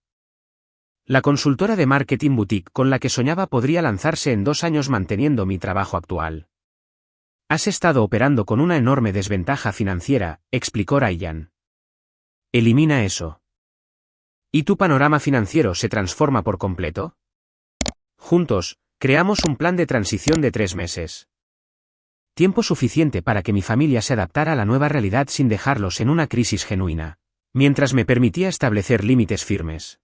La consultora de marketing boutique con la que soñaba podría lanzarse en 2 años manteniendo mi trabajo actual. Has estado operando con una enorme desventaja financiera, explicó Ryan. Elimina eso. ¿Y tu panorama financiero se transforma por completo? Juntos, creamos un plan de transición de 3 meses. Tiempo suficiente para que mi familia se adaptara a la nueva realidad sin dejarlos en una crisis genuina, mientras me permitía establecer límites firmes.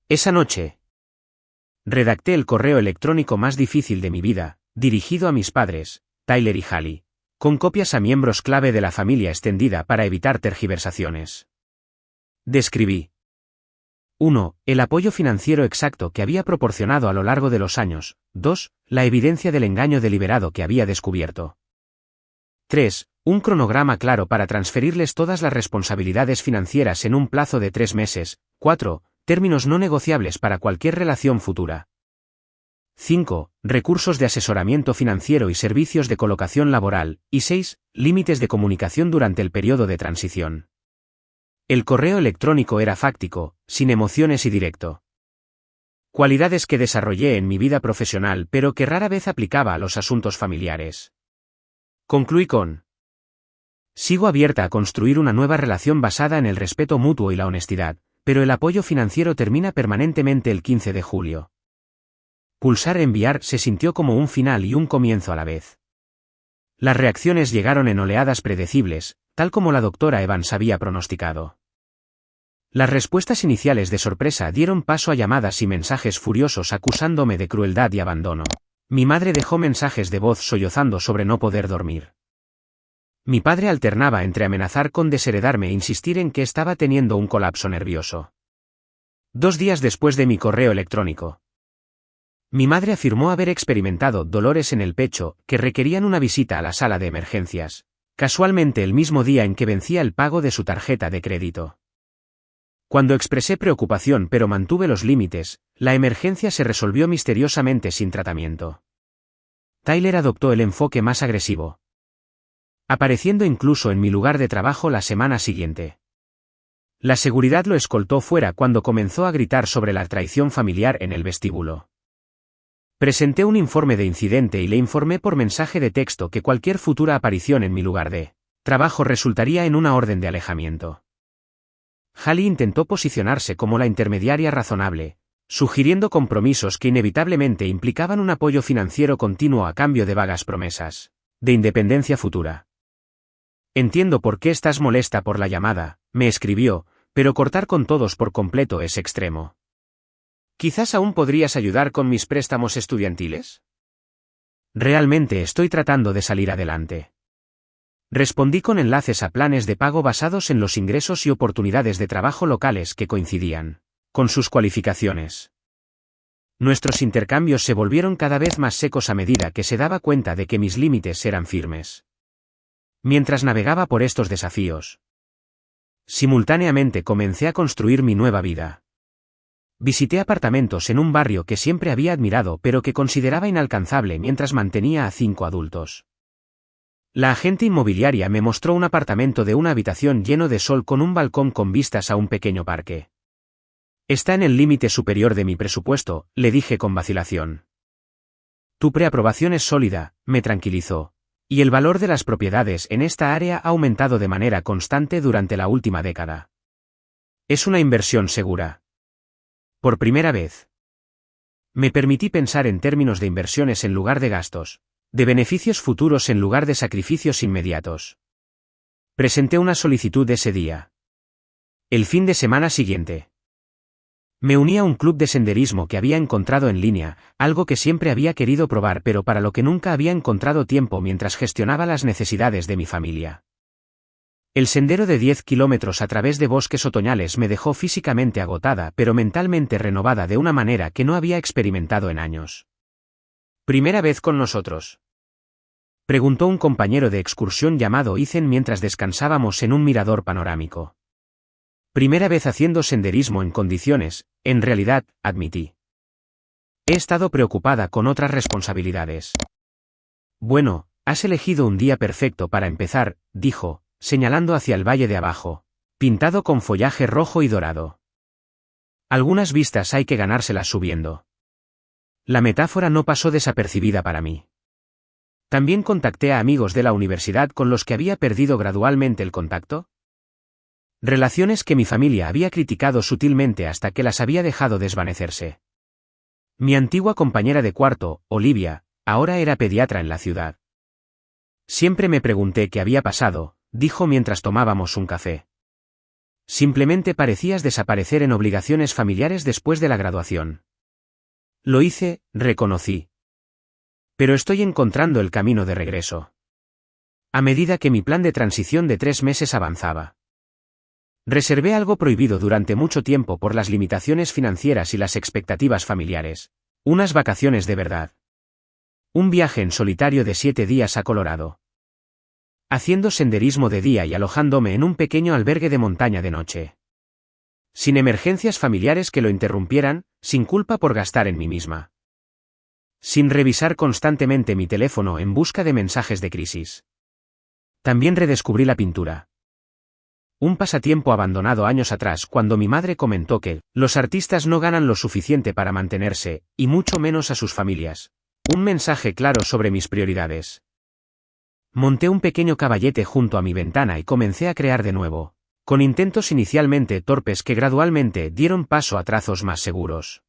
Esa noche, redacté el correo electrónico más difícil de mi vida, dirigido a mis padres, Tyler y Hallie, con copias a miembros clave de la familia extendida para evitar tergiversaciones. Describí. 1. El apoyo financiero exacto que había proporcionado a lo largo de los años. 2. La evidencia del engaño deliberado que había descubierto. 3. Un cronograma claro para transferirles todas las responsabilidades financieras en un plazo de 3 meses. 4. Términos no negociables para cualquier relación futura. 5. Recursos de asesoramiento financiero y servicios de colocación laboral. Y 6. Límites de comunicación durante el periodo de transición. El correo electrónico era fáctico, sin emociones y directo. Cualidades que desarrollé en mi vida profesional pero que rara vez aplicaba a los asuntos familiares. Concluí con: sigo abierta a construir una nueva relación basada en el respeto mutuo y la honestidad, pero el apoyo financiero termina permanentemente el 15 de julio. Pulsar enviar se sintió como un final y un comienzo a la vez. Las reacciones llegaron en oleadas predecibles, tal como la doctora Evans había pronosticado. Las respuestas iniciales de sorpresa dieron paso a llamadas y mensajes furiosos acusándome de crueldad y abandono. Mi madre dejó mensajes de voz sollozando sobre no poder dormir. Mi padre alternaba entre amenazar con desheredarme e insistir en que estaba teniendo un colapso nervioso. 2 días después de mi correo electrónico, mi madre afirmó haber experimentado dolores en el pecho que requerían una visita a la sala de emergencias, casualmente el mismo día en que vencía el pago de su tarjeta de crédito. Cuando expresé preocupación pero mantuve los límites, la emergencia se resolvió misteriosamente sin tratamiento. Tyler adoptó el enfoque más agresivo, apareciendo incluso en mi lugar de trabajo la semana siguiente. La seguridad lo escoltó fuera cuando comenzó a gritar sobre la traición familiar en el vestíbulo. Presenté un informe de incidente y le informé por mensaje de texto que cualquier futura aparición en mi lugar de trabajo resultaría en una orden de alejamiento. Hallie intentó posicionarse como la intermediaria razonable, sugiriendo compromisos que inevitablemente implicaban un apoyo financiero continuo a cambio de vagas promesas de independencia futura. Entiendo por qué estás molesta por la llamada, me escribió, pero cortar con todos por completo es extremo. ¿Quizás aún podrías ayudar con mis préstamos estudiantiles? Realmente estoy tratando de salir adelante. Respondí con enlaces a planes de pago basados en los ingresos y oportunidades de trabajo locales que coincidían con sus cualificaciones. Nuestros intercambios se volvieron cada vez más secos a medida que se daba cuenta de que mis límites eran firmes. Mientras navegaba por estos desafíos, simultáneamente comencé a construir mi nueva vida. Visité apartamentos en un barrio que siempre había admirado pero que consideraba inalcanzable mientras mantenía a 5 adultos. La agente inmobiliaria me mostró un apartamento de una habitación lleno de sol con un balcón con vistas a un pequeño parque. Está en el límite superior de mi presupuesto, le dije con vacilación. Tu preaprobación es sólida, me tranquilizó, y el valor de las propiedades en esta área ha aumentado de manera constante durante la última década. Es una inversión segura. Por primera vez, me permití pensar en términos de inversiones en lugar de gastos, de beneficios futuros en lugar de sacrificios inmediatos. Presenté una solicitud ese día. El fin de semana siguiente, me uní a un club de senderismo que había encontrado en línea, algo que siempre había querido probar pero para lo que nunca había encontrado tiempo mientras gestionaba las necesidades de mi familia. El sendero de 10 kilómetros a través de bosques otoñales me dejó físicamente agotada pero mentalmente renovada de una manera que no había experimentado en años. ¿Primera vez con nosotros?, preguntó un compañero de excursión llamado Ethan mientras descansábamos en un mirador panorámico. Primera vez haciendo senderismo en condiciones, en realidad, admití. He estado preocupada con otras responsabilidades. Bueno, has elegido un día perfecto para empezar, dijo, señalando hacia el valle de abajo, pintado con follaje rojo y dorado. Algunas vistas hay que ganárselas subiendo. La metáfora no pasó desapercibida para mí. También contacté a amigos de la universidad con los que había perdido gradualmente el contacto. Relaciones que mi familia había criticado sutilmente hasta que las había dejado desvanecerse. Mi antigua compañera de cuarto, Olivia, ahora era pediatra en la ciudad. Siempre me pregunté qué había pasado, dijo mientras tomábamos un café. Simplemente parecías desaparecer en obligaciones familiares después de la graduación. Lo hice, reconocí. Pero estoy encontrando el camino de regreso. A medida que mi plan de transición de 3 meses avanzaba. Reservé algo prohibido durante mucho tiempo por las limitaciones financieras y las expectativas familiares. Unas vacaciones de verdad. Un viaje en solitario de 7 días a Colorado. Haciendo senderismo de día y alojándome en un pequeño albergue de montaña de noche. Sin emergencias familiares que lo interrumpieran, sin culpa por gastar en mí misma. Sin revisar constantemente mi teléfono en busca de mensajes de crisis. También redescubrí la pintura. Un pasatiempo abandonado años atrás cuando mi madre comentó que los artistas no ganan lo suficiente para mantenerse, y mucho menos a sus familias. Un mensaje claro sobre mis prioridades. Monté un pequeño caballete junto a mi ventana y comencé a crear de nuevo, con intentos inicialmente torpes que gradualmente dieron paso a trazos más seguros.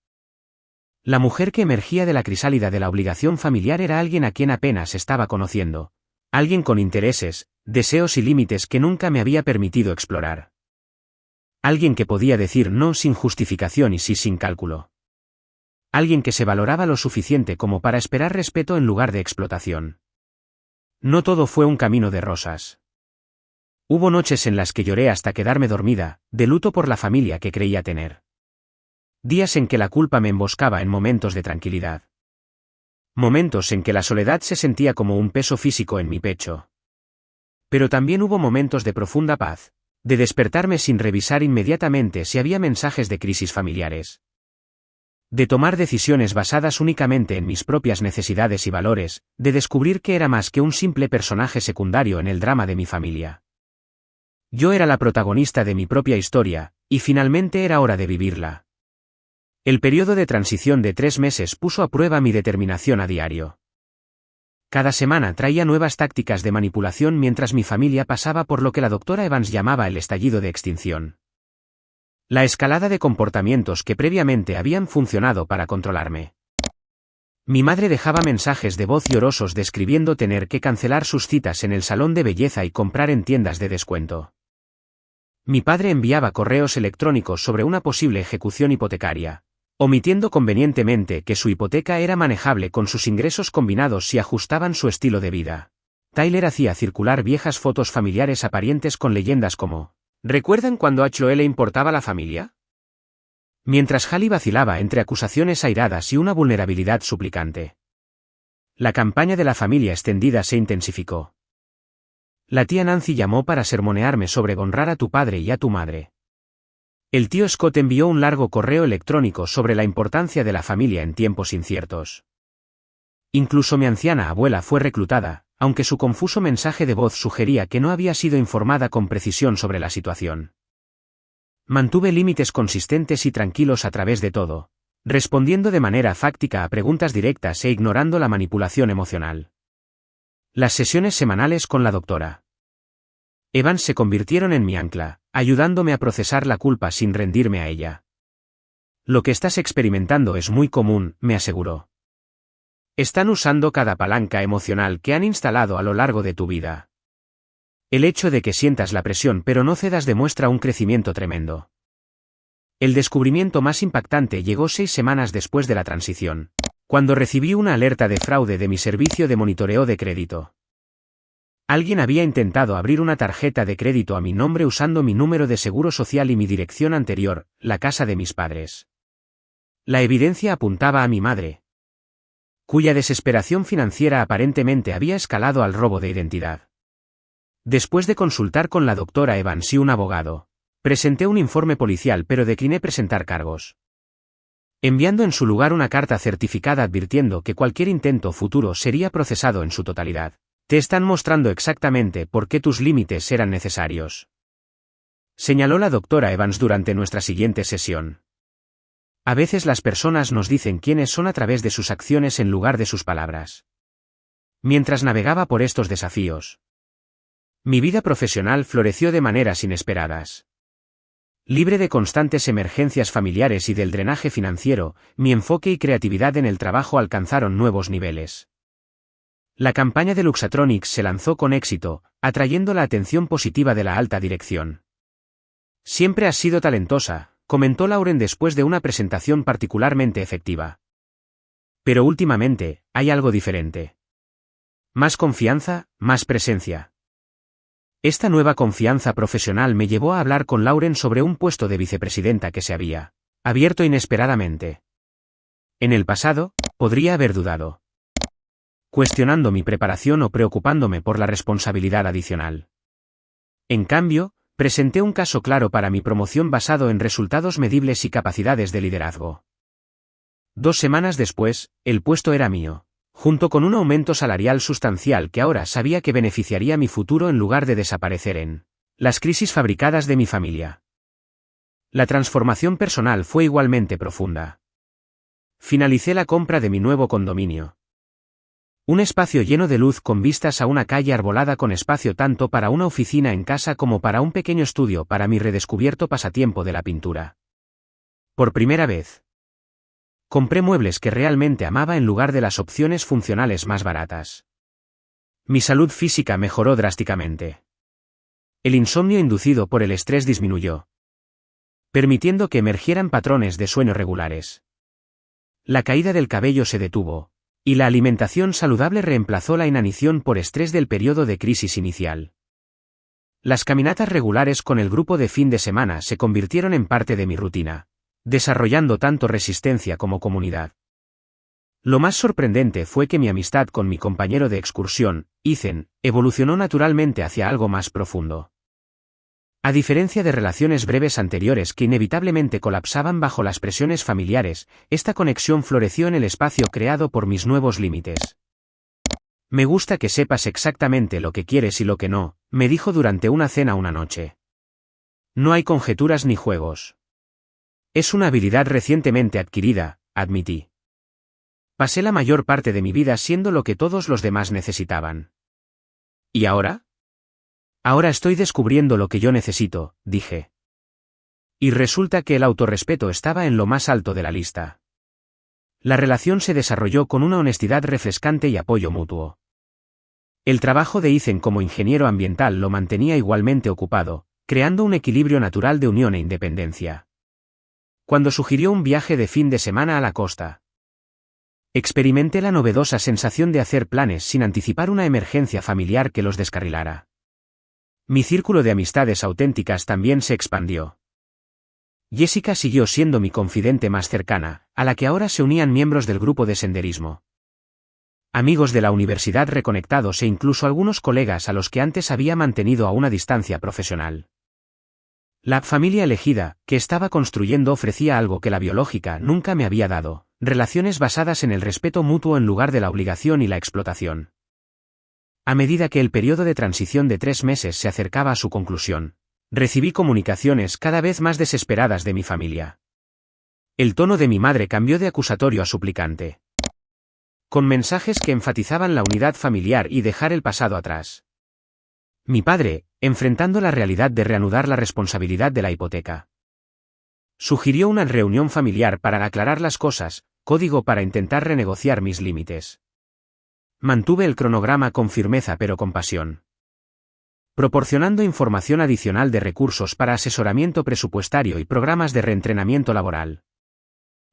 La mujer que emergía de la crisálida de la obligación familiar era alguien a quien apenas estaba conociendo. Alguien con intereses, deseos y límites que nunca me había permitido explorar. Alguien que podía decir no sin justificación y sí sin cálculo. Alguien que se valoraba lo suficiente como para esperar respeto en lugar de explotación. No todo fue un camino de rosas. Hubo noches en las que lloré hasta quedarme dormida, de luto por la familia que creía tener. Días en que la culpa me emboscaba en momentos de tranquilidad. Momentos en que la soledad se sentía como un peso físico en mi pecho. Pero también hubo momentos de profunda paz, de despertarme sin revisar inmediatamente si había mensajes de crisis familiares. De tomar decisiones basadas únicamente en mis propias necesidades y valores, de descubrir que era más que un simple personaje secundario en el drama de mi familia. Yo era la protagonista de mi propia historia, y finalmente era hora de vivirla. El periodo de transición de 3 meses puso a prueba mi determinación a diario. Cada semana traía nuevas tácticas de manipulación mientras mi familia pasaba por lo que la doctora Evans llamaba el estallido de extinción. La escalada de comportamientos que previamente habían funcionado para controlarme. Mi madre dejaba mensajes de voz llorosos describiendo tener que cancelar sus citas en el salón de belleza y comprar en tiendas de descuento. Mi padre enviaba correos electrónicos sobre una posible ejecución hipotecaria, omitiendo convenientemente que su hipoteca era manejable con sus ingresos combinados si ajustaban su estilo de vida. Tyler hacía circular viejas fotos familiares a parientes con leyendas como ¿recuerdan cuando a Chloe le importaba la familia? Mientras Hallie vacilaba entre acusaciones airadas y una vulnerabilidad suplicante. La campaña de la familia extendida se intensificó. La tía Nancy llamó para sermonearme sobre honrar a tu padre y a tu madre. El tío Scott envió un largo correo electrónico sobre la importancia de la familia en tiempos inciertos. Incluso mi anciana abuela fue reclutada, aunque su confuso mensaje de voz sugería que no había sido informada con precisión sobre la situación. Mantuve límites consistentes y tranquilos a través de todo, respondiendo de manera fáctica a preguntas directas e ignorando la manipulación emocional. Las sesiones semanales con la doctora Evans se convirtieron en mi ancla, ayudándome a procesar la culpa sin rendirme a ella. Lo que estás experimentando es muy común, me aseguró. Están usando cada palanca emocional que han instalado a lo largo de tu vida. El hecho de que sientas la presión pero no cedas demuestra un crecimiento tremendo. El descubrimiento más impactante llegó 6 semanas después de la transición, cuando recibí una alerta de fraude de mi servicio de monitoreo de crédito. Alguien había intentado abrir una tarjeta de crédito a mi nombre usando mi número de seguro social y mi dirección anterior, la casa de mis padres. La evidencia apuntaba a mi madre, cuya desesperación financiera aparentemente había escalado al robo de identidad. Después de consultar con la doctora Evans y un abogado, presenté un informe policial pero decliné presentar cargos, enviando en su lugar una carta certificada advirtiendo que cualquier intento futuro sería procesado en su totalidad. Te están mostrando exactamente por qué tus límites eran necesarios, señaló la doctora Evans durante nuestra siguiente sesión. A veces las personas nos dicen quiénes son a través de sus acciones en lugar de sus palabras. Mientras navegaba por estos desafíos, mi vida profesional floreció de maneras inesperadas. Libre de constantes emergencias familiares y del drenaje financiero, mi enfoque y creatividad en el trabajo alcanzaron nuevos niveles. La campaña de Luxatronics se lanzó con éxito, atrayendo la atención positiva de la alta dirección. Siempre has sido talentosa, comentó Lauren después de una presentación particularmente efectiva. Pero últimamente, hay algo diferente. Más confianza, más presencia. Esta nueva confianza profesional me llevó a hablar con Lauren sobre un puesto de vicepresidenta que se había abierto inesperadamente. En el pasado, podría haber dudado, cuestionando mi preparación o preocupándome por la responsabilidad adicional. En cambio, presenté un caso claro para mi promoción basado en resultados medibles y capacidades de liderazgo. 2 semanas después, el puesto era mío, junto con un aumento salarial sustancial que ahora sabía que beneficiaría mi futuro en lugar de desaparecer en las crisis fabricadas de mi familia. La transformación personal fue igualmente profunda. Finalicé la compra de mi nuevo condominio. Un espacio lleno de luz con vistas a una calle arbolada con espacio tanto para una oficina en casa como para un pequeño estudio para mi redescubierto pasatiempo de la pintura. Por primera vez, compré muebles que realmente amaba en lugar de las opciones funcionales más baratas. Mi salud física mejoró drásticamente. El insomnio inducido por el estrés disminuyó, permitiendo que emergieran patrones de sueño regulares. La caída del cabello se detuvo, y la alimentación saludable reemplazó la inanición por estrés del periodo de crisis inicial. Las caminatas regulares con el grupo de fin de semana se convirtieron en parte de mi rutina, desarrollando tanto resistencia como comunidad. Lo más sorprendente fue que mi amistad con mi compañero de excursión, Ethan, evolucionó naturalmente hacia algo más profundo. A diferencia de relaciones breves anteriores que inevitablemente colapsaban bajo las presiones familiares, esta conexión floreció en el espacio creado por mis nuevos límites. Me gusta que sepas exactamente lo que quieres y lo que no, me dijo durante una cena una noche. No hay conjeturas ni juegos. Es una habilidad recientemente adquirida, admití. Pasé la mayor parte de mi vida siendo lo que todos los demás necesitaban. ¿Y ahora? Ahora estoy descubriendo lo que yo necesito, dije. Y resulta que el autorrespeto estaba en lo más alto de la lista. La relación se desarrolló con una honestidad refrescante y apoyo mutuo. El trabajo de Ethan como ingeniero ambiental lo mantenía igualmente ocupado, creando un equilibrio natural de unión e independencia. Cuando sugirió un viaje de fin de semana a la costa, experimenté la novedosa sensación de hacer planes sin anticipar una emergencia familiar que los descarrilara. Mi círculo de amistades auténticas también se expandió. Jessica siguió siendo mi confidente más cercana, a la que ahora se unían miembros del grupo de senderismo. Amigos de la universidad reconectados e incluso algunos colegas a los que antes había mantenido a una distancia profesional. La familia elegida, que estaba construyendo ofrecía algo que la biológica nunca me había dado, relaciones basadas en el respeto mutuo en lugar de la obligación y la explotación. A medida que el periodo de transición de 3 meses se acercaba a su conclusión, recibí comunicaciones cada vez más desesperadas de mi familia. El tono de mi madre cambió de acusatorio a suplicante, con mensajes que enfatizaban la unidad familiar y dejar el pasado atrás. Mi padre, enfrentando la realidad de reanudar la responsabilidad de la hipoteca, sugirió una reunión familiar para aclarar las cosas, código para intentar renegociar mis límites. Mantuve el cronograma con firmeza pero con pasión, proporcionando información adicional de recursos para asesoramiento presupuestario y programas de reentrenamiento laboral.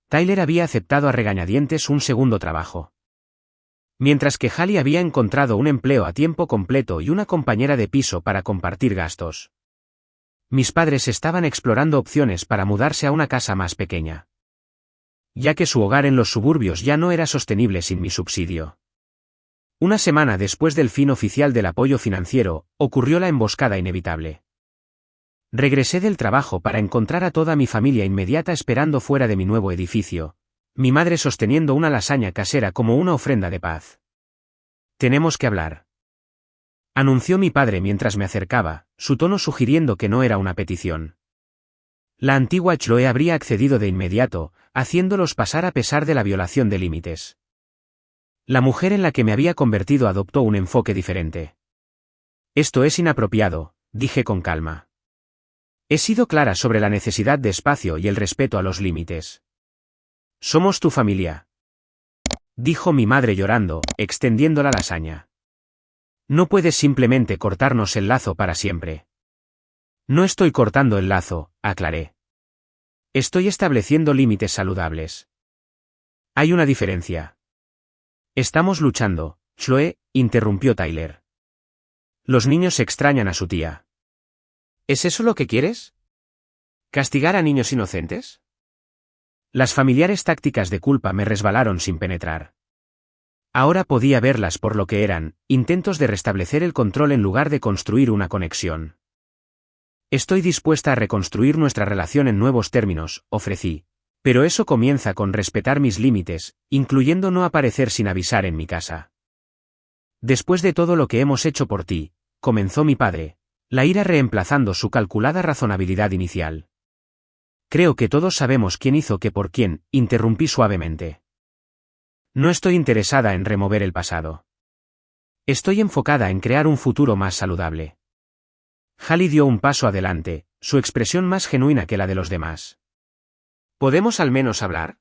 Tyler había aceptado a regañadientes un segundo trabajo, mientras que Hallie había encontrado un empleo a tiempo completo y una compañera de piso para compartir gastos. Mis padres estaban explorando opciones para mudarse a una casa más pequeña, ya que su hogar en los suburbios ya no era sostenible sin mi subsidio. Una semana después del fin oficial del apoyo financiero, ocurrió la emboscada inevitable. Regresé del trabajo para encontrar a toda mi familia inmediata esperando fuera de mi nuevo edificio, mi madre sosteniendo una lasaña casera como una ofrenda de paz. «Tenemos que hablar», anunció mi padre mientras me acercaba, su tono sugiriendo que no era una petición. La antigua Chloe habría accedido de inmediato, haciéndolos pasar a pesar de la violación de límites. La mujer en la que me había convertido adoptó un enfoque diferente. «Esto es inapropiado», dije con calma. «He sido clara sobre la necesidad de espacio y el respeto a los límites. Somos tu familia», dijo mi madre llorando, extendiendo la lasaña. «No puedes simplemente cortarnos el lazo para siempre». «No estoy cortando el lazo», aclaré. «Estoy estableciendo límites saludables. Hay una diferencia». «Estamos luchando», Chloe, interrumpió Tyler. «Los niños extrañan a su tía». «¿Es eso lo que quieres? ¿Castigar a niños inocentes?» Las familiares tácticas de culpa me resbalaron sin penetrar. Ahora podía verlas por lo que eran, intentos de restablecer el control en lugar de construir una conexión. «Estoy dispuesta a reconstruir nuestra relación en nuevos términos», ofrecí. «Pero eso comienza con respetar mis límites, incluyendo no aparecer sin avisar en mi casa». «Después de todo lo que hemos hecho por ti», comenzó mi padre, la ira reemplazando su calculada razonabilidad inicial. «Creo que todos sabemos quién hizo qué por quién», interrumpí suavemente. «No estoy interesada en remover el pasado. Estoy enfocada en crear un futuro más saludable». Hallie dio un paso adelante, su expresión más genuina que la de los demás. «¿Podemos al menos hablar?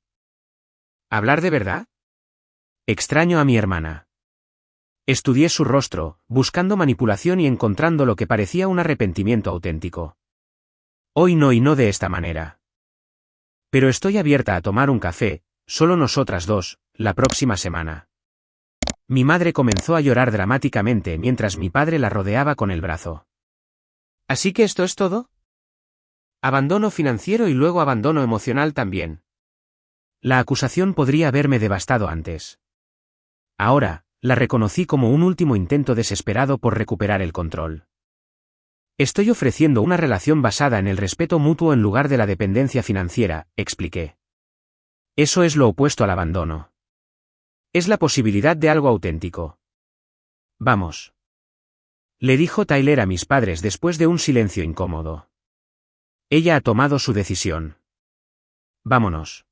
¿Hablar de verdad?» Extraño a mi hermana. Estudié su rostro, buscando manipulación y encontrando lo que parecía un arrepentimiento auténtico. «Hoy no y no de esta manera. Pero estoy abierta a tomar un café, solo nosotras dos, la próxima semana». Mi madre comenzó a llorar dramáticamente mientras mi padre la rodeaba con el brazo. «¿Así que esto es todo? Abandono financiero y luego abandono emocional también». La acusación podría haberme devastado antes. Ahora, la reconocí como un último intento desesperado por recuperar el control. «Estoy ofreciendo una relación basada en el respeto mutuo en lugar de la dependencia financiera», expliqué. «Eso es lo opuesto al abandono. Es la posibilidad de algo auténtico». «Vamos», le dijo Tyler a mis padres después de un silencio incómodo. Ella ha tomado su decisión. Vámonos.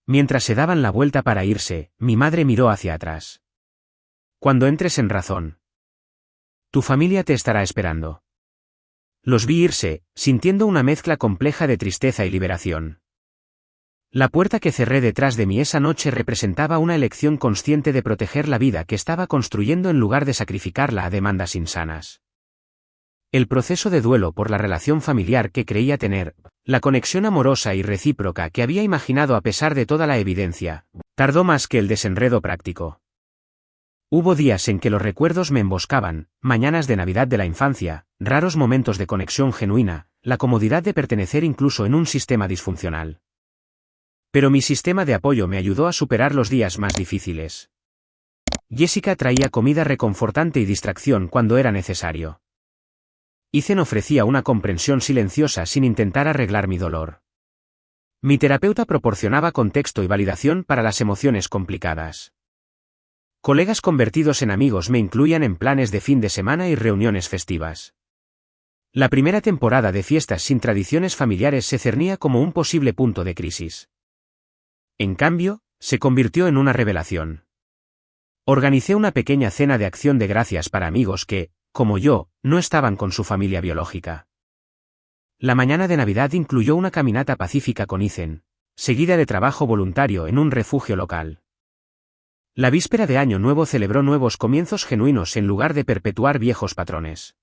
Mientras se daban la vuelta para irse, mi madre miró hacia atrás. Cuando entres en razón. Tu familia te estará esperando. Los vi irse, sintiendo una mezcla compleja de tristeza y liberación. La puerta que cerré detrás de mí esa noche representaba una elección consciente de proteger la vida que estaba construyendo en lugar de sacrificarla a demandas insanas. El proceso de duelo por la relación familiar que creía tener, la conexión amorosa y recíproca que había imaginado a pesar de toda la evidencia, tardó más que el desenredo práctico. Hubo días en que los recuerdos me emboscaban, mañanas de Navidad de la infancia, raros momentos de conexión genuina, la comodidad de pertenecer incluso en un sistema disfuncional. Pero mi sistema de apoyo me ayudó a superar los días más difíciles. Jessica traía comida reconfortante y distracción cuando era necesario. Ethan ofrecía una comprensión silenciosa sin intentar arreglar mi dolor. Mi terapeuta proporcionaba contexto y validación para las emociones complicadas. Colegas convertidos en amigos me incluían en planes de fin de semana y reuniones festivas. La primera temporada de fiestas sin tradiciones familiares se cernía como un posible punto de crisis. En cambio, se convirtió en una revelación. Organicé una pequeña cena de acción de gracias para amigos que, como yo, no estaban con su familia biológica. La mañana de Navidad incluyó una caminata pacífica con Ethan, seguida de trabajo voluntario en un refugio local. La víspera de Año Nuevo celebró nuevos comienzos genuinos en lugar de perpetuar viejos patrones.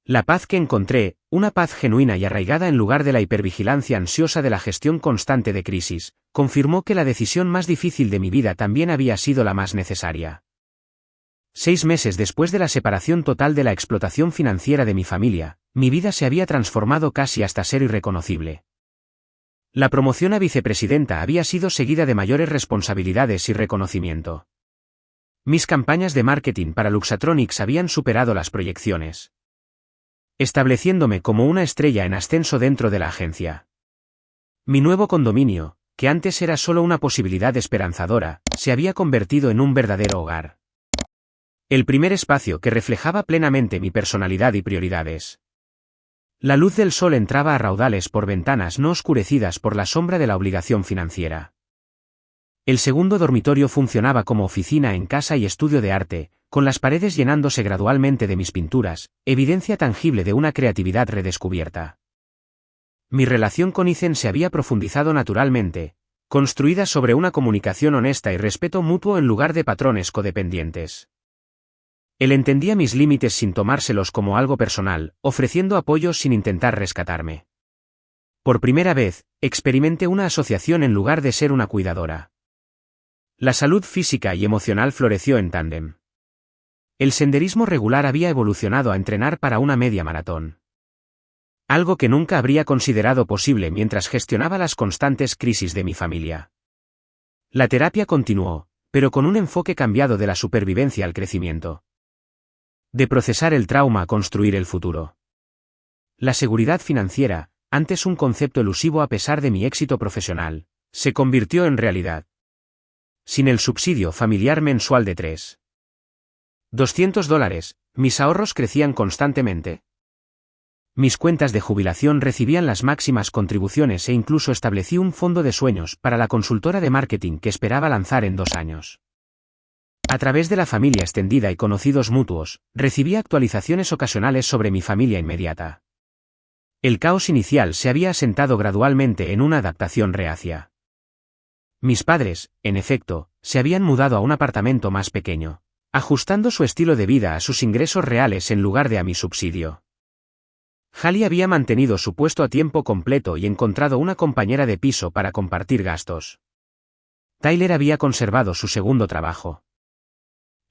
La paz que encontré, una paz genuina y arraigada en lugar de la hipervigilancia ansiosa de la gestión constante de crisis, confirmó que la decisión más difícil de mi vida también había sido la más necesaria. 6 meses después de la separación total de la explotación financiera de mi familia, mi vida se había transformado casi hasta ser irreconocible. La promoción a vicepresidenta había sido seguida de mayores responsabilidades y reconocimiento. Mis campañas de marketing para Luxatronics habían superado las proyecciones, estableciéndome como una estrella en ascenso dentro de la agencia. Mi nuevo condominio, que antes era solo una posibilidad esperanzadora, se había convertido en un verdadero hogar. El primer espacio que reflejaba plenamente mi personalidad y prioridades. La luz del sol entraba a raudales por ventanas no oscurecidas por la sombra de la obligación financiera. El segundo dormitorio funcionaba como oficina en casa y estudio de arte, con las paredes llenándose gradualmente de mis pinturas, evidencia tangible de una creatividad redescubierta. Mi relación con Ethan se había profundizado naturalmente, construida sobre una comunicación honesta y respeto mutuo en lugar de patrones codependientes. Él entendía mis límites sin tomárselos como algo personal, ofreciendo apoyo sin intentar rescatarme. Por primera vez, experimenté una asociación en lugar de ser una cuidadora. La salud física y emocional floreció en tándem. El senderismo regular había evolucionado a entrenar para una media maratón. Algo que nunca habría considerado posible mientras gestionaba las constantes crisis de mi familia. La terapia continuó, pero con un enfoque cambiado de la supervivencia al crecimiento. De procesar el trauma a construir el futuro. La seguridad financiera, antes un concepto elusivo a pesar de mi éxito profesional, se convirtió en realidad. Sin el subsidio familiar mensual de $200, mis ahorros crecían constantemente. Mis cuentas de jubilación recibían las máximas contribuciones e incluso establecí un fondo de sueños para la consultora de marketing que esperaba lanzar en 2 años. A través de la familia extendida y conocidos mutuos, recibí actualizaciones ocasionales sobre mi familia inmediata. El caos inicial se había asentado gradualmente en una adaptación reacia. Mis padres, en efecto, se habían mudado a un apartamento más pequeño, ajustando su estilo de vida a sus ingresos reales en lugar de a mi subsidio. Hallie había mantenido su puesto a tiempo completo y encontrado una compañera de piso para compartir gastos. Tyler había conservado su segundo trabajo.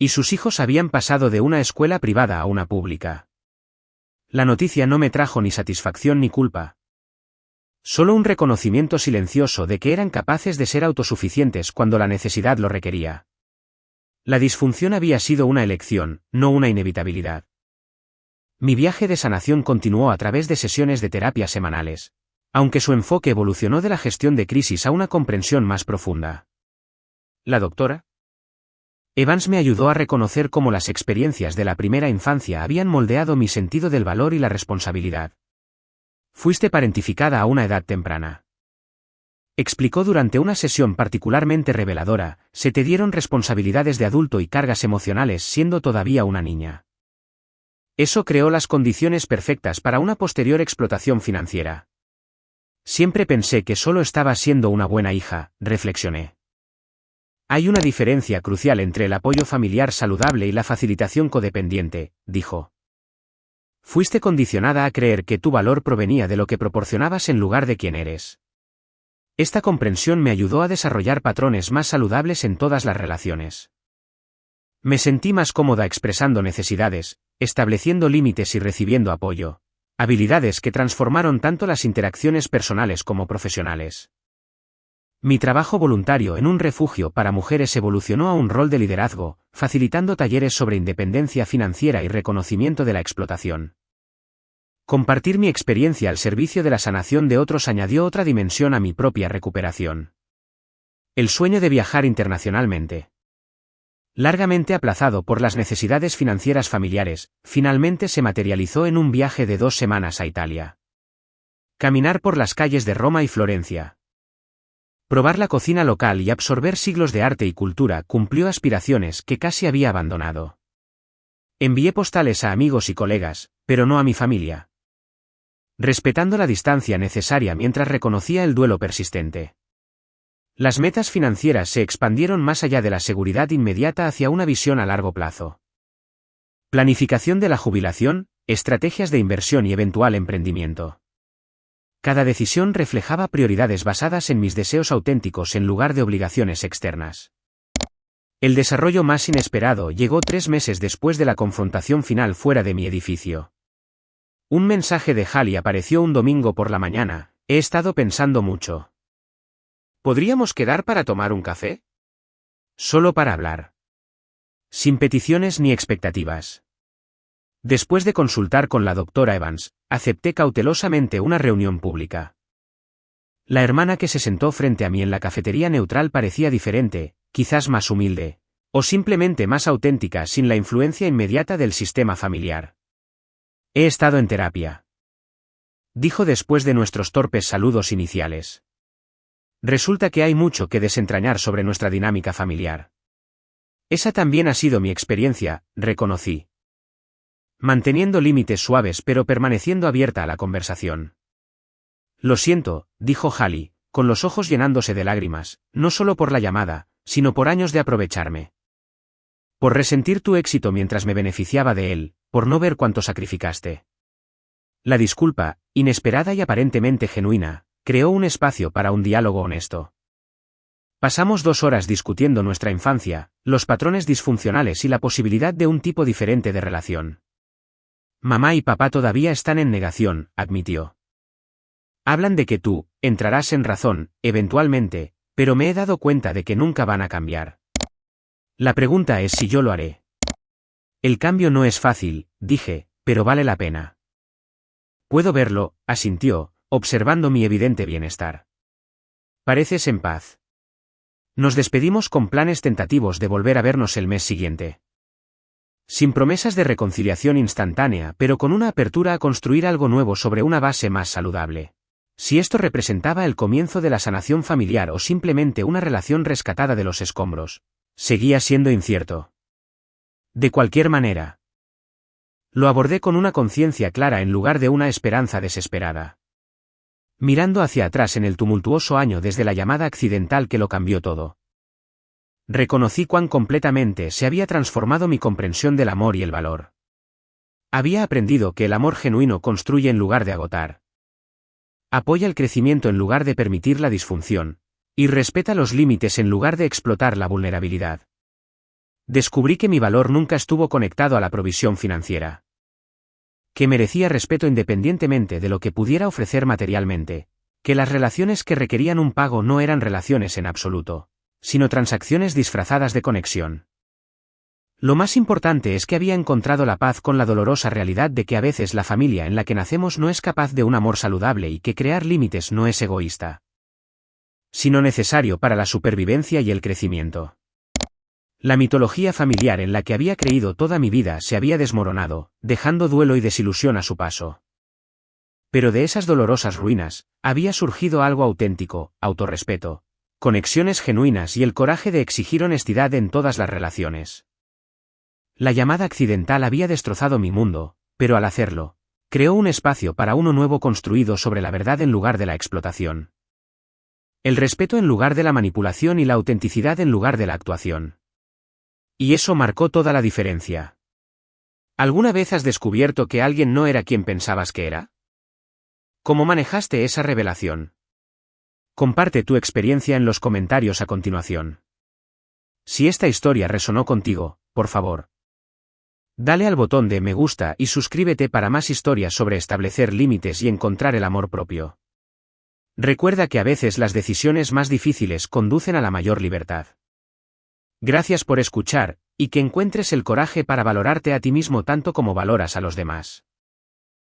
Y sus hijos habían pasado de una escuela privada a una pública. La noticia no me trajo ni satisfacción ni culpa. Solo un reconocimiento silencioso de que eran capaces de ser autosuficientes cuando la necesidad lo requería. La disfunción había sido una elección, no una inevitabilidad. Mi viaje de sanación continuó a través de sesiones de terapia semanales, aunque su enfoque evolucionó de la gestión de crisis a una comprensión más profunda. La doctora Evans me ayudó a reconocer cómo las experiencias de la primera infancia habían moldeado mi sentido del valor y la responsabilidad. Fuiste parentificada a una edad temprana. Explicó durante una sesión particularmente reveladora, se te dieron responsabilidades de adulto y cargas emocionales siendo todavía una niña. Eso creó las condiciones perfectas para una posterior explotación financiera. Siempre pensé que solo estaba siendo una buena hija, reflexioné. Hay una diferencia crucial entre el apoyo familiar saludable y la facilitación codependiente, dijo. Fuiste condicionada a creer que tu valor provenía de lo que proporcionabas en lugar de quién eres. Esta comprensión me ayudó a desarrollar patrones más saludables en todas las relaciones. Me sentí más cómoda expresando necesidades, estableciendo límites y recibiendo apoyo, habilidades que transformaron tanto las interacciones personales como profesionales. Mi trabajo voluntario en un refugio para mujeres evolucionó a un rol de liderazgo, facilitando talleres sobre independencia financiera y reconocimiento de la explotación. Compartir mi experiencia al servicio de la sanación de otros añadió otra dimensión a mi propia recuperación. El sueño de viajar internacionalmente. Largamente aplazado por las necesidades financieras familiares, finalmente se materializó en un viaje de 2 semanas a Italia. Caminar por las calles de Roma y Florencia. Probar la cocina local y absorber siglos de arte y cultura cumplió aspiraciones que casi había abandonado. Envié postales a amigos y colegas, pero no a mi familia. Respetando la distancia necesaria mientras reconocía el duelo persistente. Las metas financieras se expandieron más allá de la seguridad inmediata hacia una visión a largo plazo. Planificación de la jubilación, estrategias de inversión y eventual emprendimiento. Cada decisión reflejaba prioridades basadas en mis deseos auténticos en lugar de obligaciones externas. El desarrollo más inesperado llegó 3 meses después de la confrontación final fuera de mi edificio. Un mensaje de Hallie apareció un domingo por la mañana. He estado pensando mucho. ¿Podríamos quedar para tomar un café? Solo para hablar. Sin peticiones ni expectativas. Después de consultar con la doctora Evans, acepté cautelosamente una reunión pública. La hermana que se sentó frente a mí en la cafetería neutral parecía diferente, quizás más humilde, o simplemente más auténtica sin la influencia inmediata del sistema familiar. He estado en terapia. Dijo después de nuestros torpes saludos iniciales. Resulta que hay mucho que desentrañar sobre nuestra dinámica familiar. Esa también ha sido mi experiencia, reconocí. Manteniendo límites suaves pero permaneciendo abierta a la conversación. Lo siento, dijo Hallie, con los ojos llenándose de lágrimas, no solo por la llamada, sino por años de aprovecharme. Por resentir tu éxito mientras me beneficiaba de él, por no ver cuánto sacrificaste. La disculpa, inesperada y aparentemente genuina, creó un espacio para un diálogo honesto. Pasamos 2 horas discutiendo nuestra infancia, los patrones disfuncionales y la posibilidad de un tipo diferente de relación. Mamá y papá todavía están en negación, admitió. Hablan de que tú, entrarás en razón, eventualmente, pero me he dado cuenta de que nunca van a cambiar. La pregunta es si yo lo haré. El cambio no es fácil, dije, pero vale la pena. Puedo verlo, asintió, observando mi evidente bienestar. Pareces en paz. Nos despedimos con planes tentativos de volver a vernos el mes siguiente. Sin promesas de reconciliación instantánea, pero con una apertura a construir algo nuevo sobre una base más saludable. Si esto representaba el comienzo de la sanación familiar o simplemente una relación rescatada de los escombros, seguía siendo incierto. De cualquier manera. Lo abordé con una conciencia clara en lugar de una esperanza desesperada. Mirando hacia atrás en el tumultuoso año desde la llamada accidental que lo cambió todo. Reconocí cuán completamente se había transformado mi comprensión del amor y el valor. Había aprendido que el amor genuino construye en lugar de agotar. Apoya el crecimiento en lugar de permitir la disfunción, y respeta los límites en lugar de explotar la vulnerabilidad. Descubrí que mi valor nunca estuvo conectado a la provisión financiera. Que merecía respeto independientemente de lo que pudiera ofrecer materialmente, que las relaciones que requerían un pago no eran relaciones en absoluto, sino transacciones disfrazadas de conexión. Lo más importante es que había encontrado la paz con la dolorosa realidad de que a veces la familia en la que nacemos no es capaz de un amor saludable y que crear límites no es egoísta, sino necesario para la supervivencia y el crecimiento. La mitología familiar en la que había creído toda mi vida se había desmoronado, dejando duelo y desilusión a su paso. Pero de esas dolorosas ruinas, había surgido algo auténtico, autorrespeto, conexiones genuinas y el coraje de exigir honestidad en todas las relaciones. La llamada accidental había destrozado mi mundo, pero al hacerlo, creó un espacio para uno nuevo construido sobre la verdad en lugar de la explotación. El respeto en lugar de la manipulación y la autenticidad en lugar de la actuación. Y eso marcó toda la diferencia. ¿Alguna vez has descubierto que alguien no era quien pensabas que era? ¿Cómo manejaste esa revelación? Comparte tu experiencia en los comentarios a continuación. Si esta historia resonó contigo, por favor, dale al botón de me gusta y suscríbete para más historias sobre establecer límites y encontrar el amor propio. Recuerda que a veces las decisiones más difíciles conducen a la mayor libertad. Gracias por escuchar, y que encuentres el coraje para valorarte a ti mismo tanto como valoras a los demás.